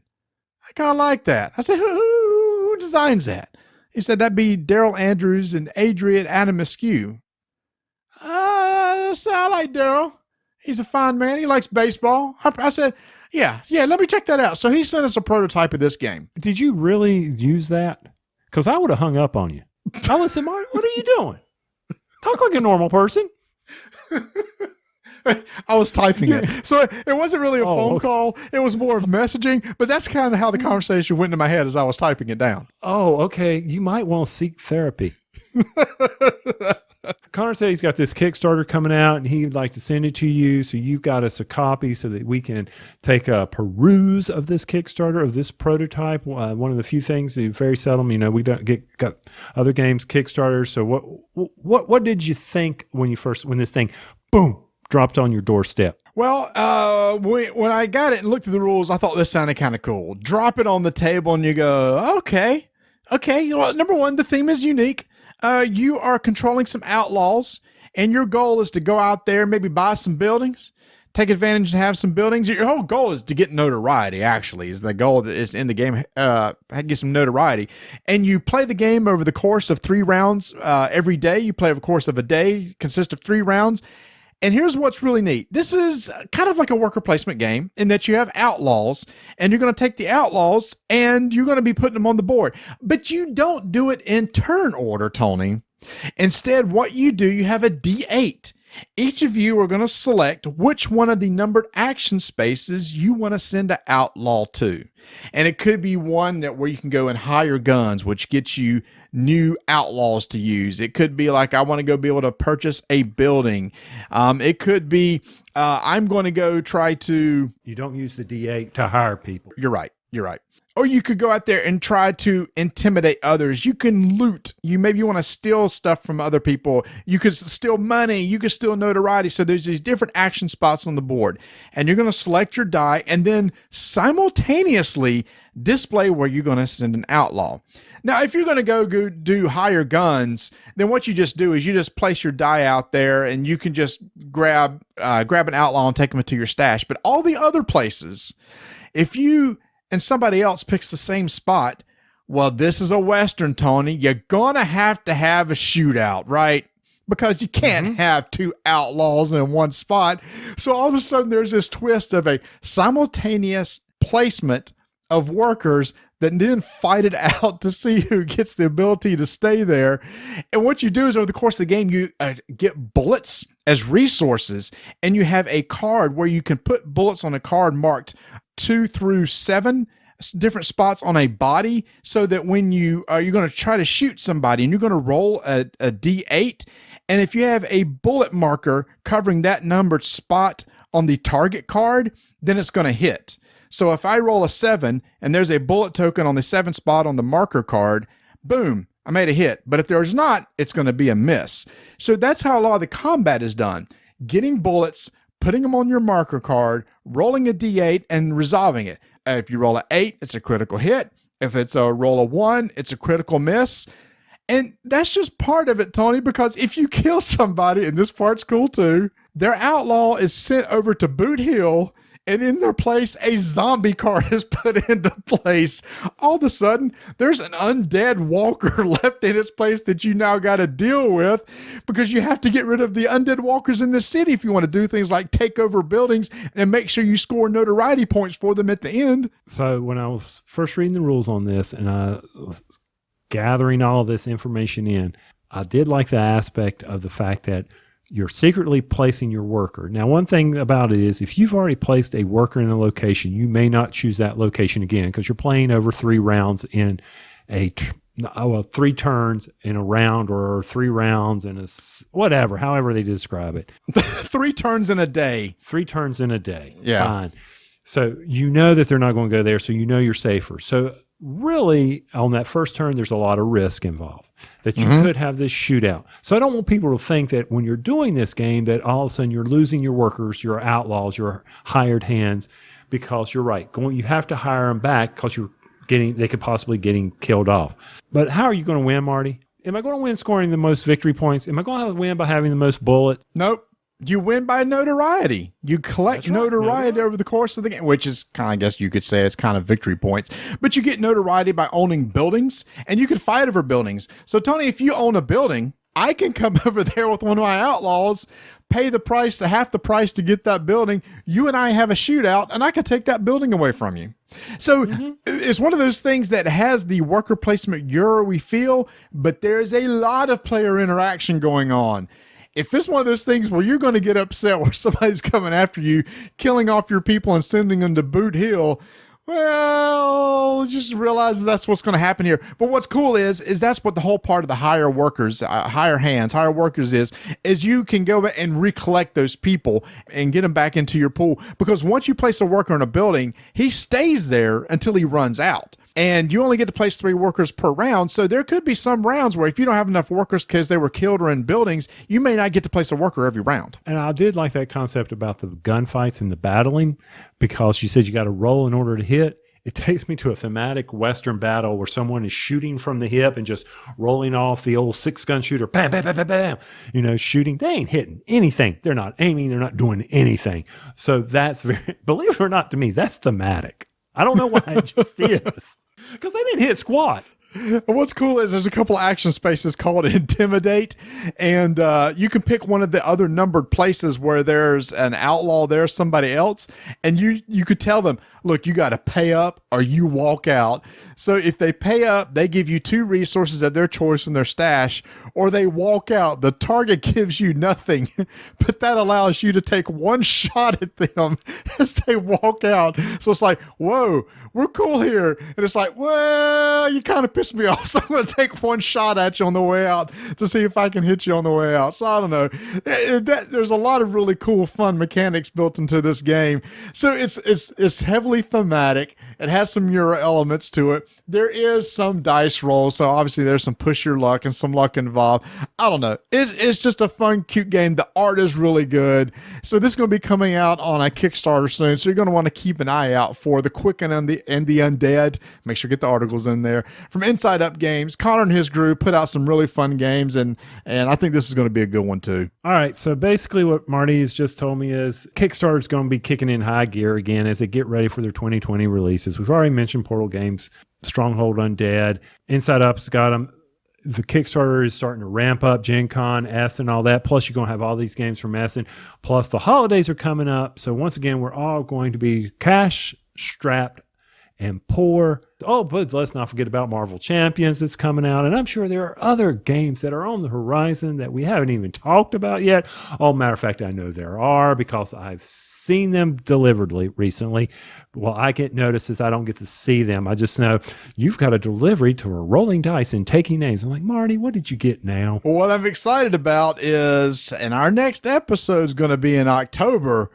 Speaker 1: I kind of like that. I said, who designs that? He said, that'd be Daryl Andrews and Adrian Adamascu. So I like Daryl. He's a fine man. He likes baseball. I said, yeah, let me check that out. So he sent us a prototype of this game.
Speaker 3: Did you really use that? Because I would have hung up on you. I would say, Marty, what are you doing? Talk like a normal person.
Speaker 1: I was typing it. So it wasn't really a phone call. It was more of messaging, but that's kind of how the conversation went into my head as I was typing it down.
Speaker 3: Oh, okay. You might want to seek therapy. Connor said he's got this Kickstarter coming out and he'd like to send it to you. So you've got us a copy so that we can take a peruse of this Kickstarter, of this prototype. One of the few things that very seldom, we don't got other games Kickstarters. So what did you think when this thing, boom, dropped on your doorstep?
Speaker 1: Well, when I got it and looked through the rules, I thought this sounded kind of cool. Drop it on the table and you go, okay. Well, number one, the theme is unique. You are controlling some outlaws, and your goal is to go out there, maybe buy some buildings, take advantage and have some buildings. Your whole goal is to get notoriety, actually, is the goal that is in the game, get some notoriety. And you play the game over the course of 3 rounds every day. You play over the course of a day, consists of 3 rounds. And here's what's really neat. This is kind of like a worker placement game in that you have outlaws, and you're going to take the outlaws and you're going to be putting them on the board. But you don't do it in turn order, Tony. Instead, what you do, you have a D8. Each of you are going to select which one of the numbered action spaces you want to send an outlaw to. And it could be one where you can go and hire guns, which gets you new outlaws to use. It could be like, I want to go be able to purchase a building. It could be, I'm going to go try to...
Speaker 3: You don't use the D8 to hire people.
Speaker 1: You're right. Or you could go out there and try to intimidate others. You can loot. You maybe want to steal stuff from other people. You could steal money. You could steal notoriety. So there's these different action spots on the board. And you're going to select your die and then simultaneously display where you're going to send an outlaw. Now, if you're going to go do hire guns, then what you just do is you just place your die out there and you can just grab an outlaw and take them to your stash. But all the other places, if you... and somebody else picks the same spot, well, this is a Western, Tony. You're going to have a shootout, right? Because you can't have 2 outlaws in one spot. So all of a sudden, there's this twist of a simultaneous placement of workers that then fight it out to see who gets the ability to stay there. And what you do is over the course of the game, you get bullets as resources, and you have a card where you can put bullets on a card marked 2 through 7 different spots on a body, so that when you're going to try to shoot somebody and you're going to roll a D8, and if you have a bullet marker covering that numbered spot on the target card, then it's going to hit. So if I roll a 7 and there's a bullet token on the 7 spot on the marker card, boom, I made a hit. But if there's not, it's going to be a miss. So that's how a lot of the combat is done. Getting bullets, putting them on your marker card, rolling a D8, and resolving it. If you roll an 8, it's a critical hit. If it's a roll of 1, it's a critical miss. And that's just part of it, Tony, because if you kill somebody, and this part's cool too, their outlaw is sent over to Boot Hill, and in their place, a zombie card is put into place. All of a sudden, there's an undead walker left in its place that you now got to deal with, because you have to get rid of the undead walkers in the city if you want to do things like take over buildings and make sure you score notoriety points for them at the end.
Speaker 3: So when I was first reading the rules on this and I was gathering all of this information in, I did like the aspect of the fact that you're secretly placing your worker. Now, one thing about it is if you've already placed a worker in a location, you may not choose that location again because you're playing over 3 rounds in 3 turns in a round, or 3 rounds in whatever, however they describe it.
Speaker 1: 3 turns in a day.
Speaker 3: 3 turns in a day.
Speaker 1: Yeah.
Speaker 3: Fine. So you know that they're not going to go there, so you know you're safer. So really, on that first turn, there's a lot of risk involved, that you could have this shootout. So I don't want people to think that when you're doing this game that all of a sudden you're losing your workers, your outlaws, your hired hands, because you're right. You have to hire them back because they could possibly getting killed off. But how are you going to win, Marty? Am I going to win scoring the most victory points? Am I going to win by having the most bullets?
Speaker 1: Nope. You win by notoriety. You collect notoriety over the course of the game, which is kind of, I guess you could say it's kind of victory points. But you get notoriety by owning buildings, and you can fight over buildings. So, Tony, if you own a building, I can come over there with one of my outlaws, pay the price to half the price to get that building. You and I have a shootout, and I can take that building away from you. So it's one of those things that has the worker placement we feel, but there's a lot of player interaction going on. If it's one of those things where you're going to get upset where somebody's coming after you, killing off your people and sending them to Boot Hill, well, just realize that's what's going to happen here. But what's cool is that's what the whole part of the hire workers, hire workers is you can go back and recollect those people and get them back into your pool. Because once you place a worker in a building, he stays there until he runs out. And you only get to place 3 workers per round. So there could be some rounds where if you don't have enough workers because they were killed or in buildings, you may not get to place a worker every round.
Speaker 3: And I did like that concept about the gunfights and the battling, because you said you got to roll in order to hit. It takes me to a thematic Western battle where someone is shooting from the hip and just rolling off the old 6-gun shooter. Bam, bam, bam, bam, bam. Shooting. They ain't hitting anything. They're not aiming. They're not doing anything. So that's believe it or not, to me, that's thematic. I don't know why it just is. Because they didn't hit squat.
Speaker 1: And what's cool is there's a couple of action spaces called Intimidate, and you can pick one of the other numbered places where there's an outlaw there, somebody else, and you could tell them, look, you got to pay up or you walk out. So if they pay up, they give you 2 resources of their choice from their stash, or they walk out. The target gives you nothing, but that allows you to take 1 shot at them as they walk out. So it's like, whoa, we're cool here. And it's like, well, you kind of pissed me off, so I'm going to take 1 shot at you on the way out to see if I can hit you on the way out. So I don't know. There's a lot of really cool, fun mechanics built into this game. So it's heavily thematic. It has some Euro elements to it. There is some dice roll, so obviously there's some push your luck and some luck involved. I don't know. It's just a fun, cute game. The art is really good. So this is going to be coming out on a Kickstarter soon, so you're going to want to keep an eye out for the Quicken and the Undead. Make sure you get the articles in there. From Inside Up Games, Connor and his group put out some really fun games, and I think this is going to be a good one too.
Speaker 3: All right, so basically what Marty's just told me is Kickstarter's going to be kicking in high gear again as they get ready for their 2020 releases. We've already mentioned Portal Games, Stronghold Undead. Inside Up's got them. The Kickstarter is starting to ramp up, Gen Con, Essen, all that. Plus, you're going to have all these games from Essen. Plus, the holidays are coming up. So, once again, we're all going to be cash-strapped and poor. Oh, but let's not forget about Marvel Champions that's coming out. And I'm sure there are other games that are on the horizon that we haven't even talked about yet. Oh, matter of fact, I know there are because I've seen them delivered recently. Well, I get notices. I don't get to see them. I just know you've got a delivery to a rolling dice and taking names. I'm like, Marty, what did you get now?
Speaker 1: Well, what I'm excited about is, and our next episode is going to be in October.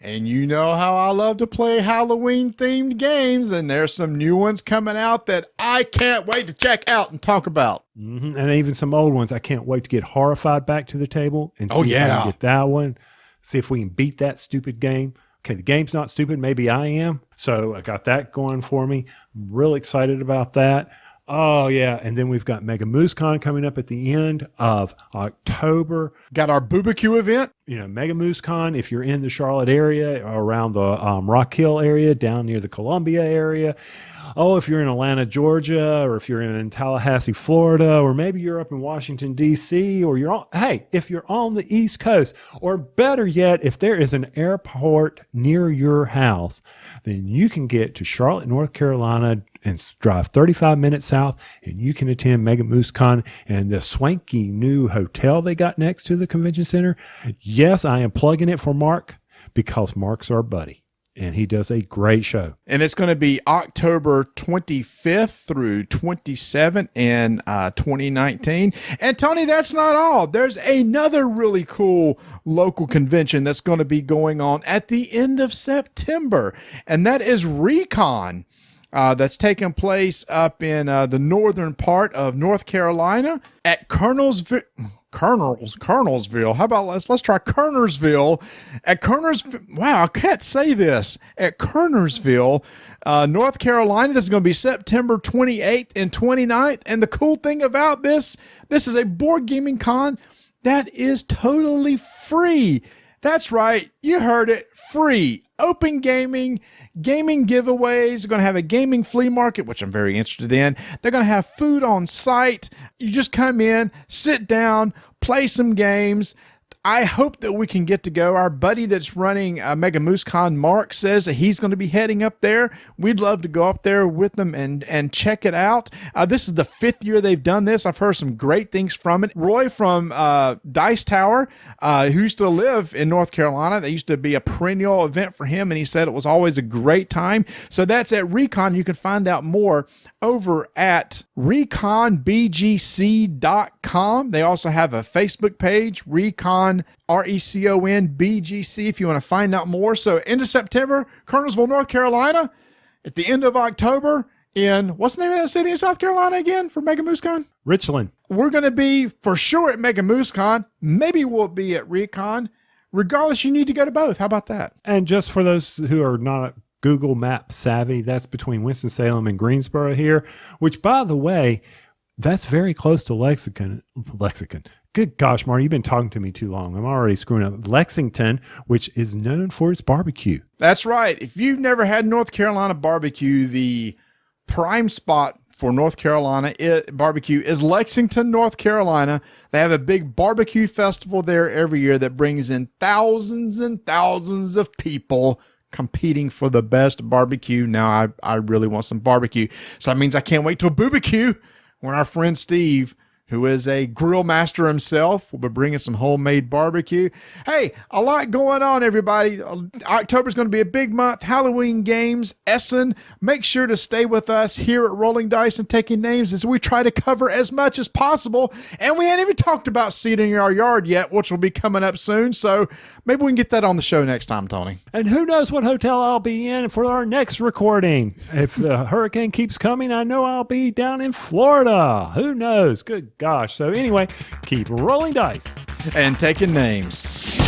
Speaker 1: And you know how I love to play Halloween-themed games, and there's some new ones coming out that I can't wait to check out and talk about.
Speaker 3: Mm-hmm. And even some old ones. I can't wait to get Horrified back to the table and see if I can get that one. See if we can beat that stupid game. Okay, the game's not stupid. Maybe I am. So I got that going for me. I'm really excited about that. Oh, yeah. And then we've got Mega Moose Con coming up at the end of October.
Speaker 1: Got our BBQ event.
Speaker 3: Mega Moose Con, if you're in the Charlotte area, around the Rock Hill area, down near the Columbia area. Oh, if you're in Atlanta, Georgia, or if you're in Tallahassee, Florida, or maybe you're up in Washington, D.C., or if you're on the East Coast, or better yet, if there is an airport near your house, then you can get to Charlotte, North Carolina, and drive 35 minutes south, and you can attend Mega Moose Con and the swanky new hotel they got next to the convention center. Yes, I am plugging it for Mark because Mark's our buddy. And he does a great show.
Speaker 1: And it's going to be October 25th through 27th in 2019. And Tony, that's not all. There's another really cool local convention that's going to be going on at the end of September. And that is Recon. That's taking place up in the northern part of North Carolina at Colonelsville. How about let's try Kernersville. At Kernersville, wow, I can't say this. At Kernersville, North Carolina. This is going to be September 28th and 29th. And the cool thing about this is a board gaming con that is totally free. That's right. You heard it. Free. Open gaming giveaways. They're going to have a gaming flea market, which I'm very interested in. They're going to have food on site. You just come in, sit down, play some games. I hope that we can get to go. Our buddy that's running Mega Moose Con, Mark, says that he's going to be heading up there. We'd love to go up there with them and check it out. This is the 5th year they've done this. I've heard some great things from it. Roy from Dice Tower, who used to live in North Carolina, that used to be a perennial event for him, and he said it was always a great time. So that's at Recon. You can find out more over at reconbgc.com. They also have a Facebook page, Recon, RECON BGC, if you want to find out more. So end of September, Kernersville, North Carolina. At the end of October in, what's the name of that city in South Carolina again for Mega Moose Con?
Speaker 3: Richland.
Speaker 1: We're going to be for sure at Mega Moose Con. Maybe we'll be at Recon. Regardless, you need to go to both. How about that?
Speaker 3: And just for those who are not Google Maps savvy, that's between Winston-Salem and Greensboro here, which, by the way, that's very close to Lexington. Good gosh, Marty, you've been talking to me too long. I'm already screwing up. Lexington, which is known for its barbecue.
Speaker 1: That's right. If you've never had North Carolina barbecue, the prime spot for North Carolina barbecue is Lexington, North Carolina. They have a big barbecue festival there every year that brings in thousands and thousands of people competing for the best barbecue. Now, I really want some barbecue. So that means I can't wait till Boobacue when our friend Steve, who is a grill master himself, will be bringing some homemade barbecue. Hey, a lot going on, everybody. October's going to be a big month. Halloween games, Essen. Make sure to stay with us here at Rolling Dice and Taking Names as we try to cover as much as possible. And we ain't even talked about seeding our yard yet, which will be coming up soon. So maybe we can get that on the show next time, Tony.
Speaker 3: And who knows what hotel I'll be in for our next recording. If the hurricane keeps coming, I know I'll be down in Florida. Who knows? Good gosh. So anyway, keep rolling dice
Speaker 1: and taking names.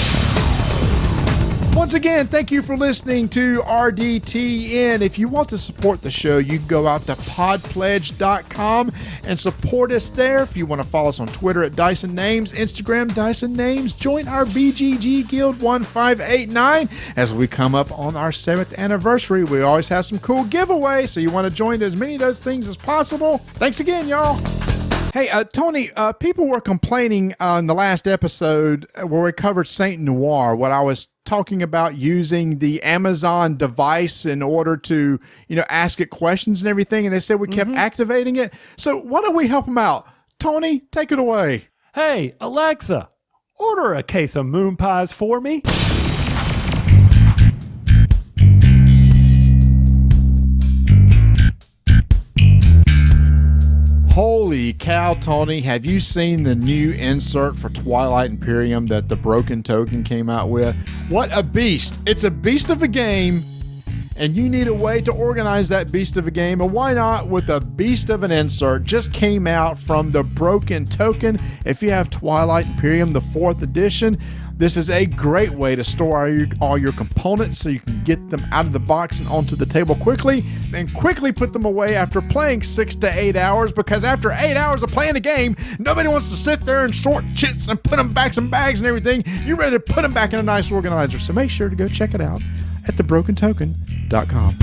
Speaker 1: Once again, thank you for listening to RDTN. If you want to support the show, you can go out to podpledge.com and support us there. If you want to follow us on Twitter at Dyson Names, Instagram Dyson Names, join our BGG Guild 1589 as we come up on our 7th anniversary. We always have some cool giveaways, so you want to join as many of those things as possible. Thanks again, y'all. Hey, Tony, people were complaining on the last episode where we covered Saint Noir, what I was talking about using the Amazon device in order to, ask it questions and everything. And they said we kept activating it. So why don't we help them out? Tony, take it away.
Speaker 3: Hey, Alexa, order a case of moon pies for me.
Speaker 1: Holy cow, Tony, have you seen the new insert for Twilight Imperium that the Broken Token came out with? What a beast. It's a beast of a game, and you need a way to organize that beast of a game, and why not with a beast of an insert? Just came out from the Broken Token. If you have Twilight Imperium, the 4th edition, this is a great way to store all your components so you can get them out of the box and onto the table quickly, then quickly put them away after playing 6 to 8 hours, because after 8 hours of playing a game, nobody wants to sit there and sort chits and put them back in bags and everything. You're ready to put them back in a nice organizer. So make sure to go check it out at thebrokentoken.com.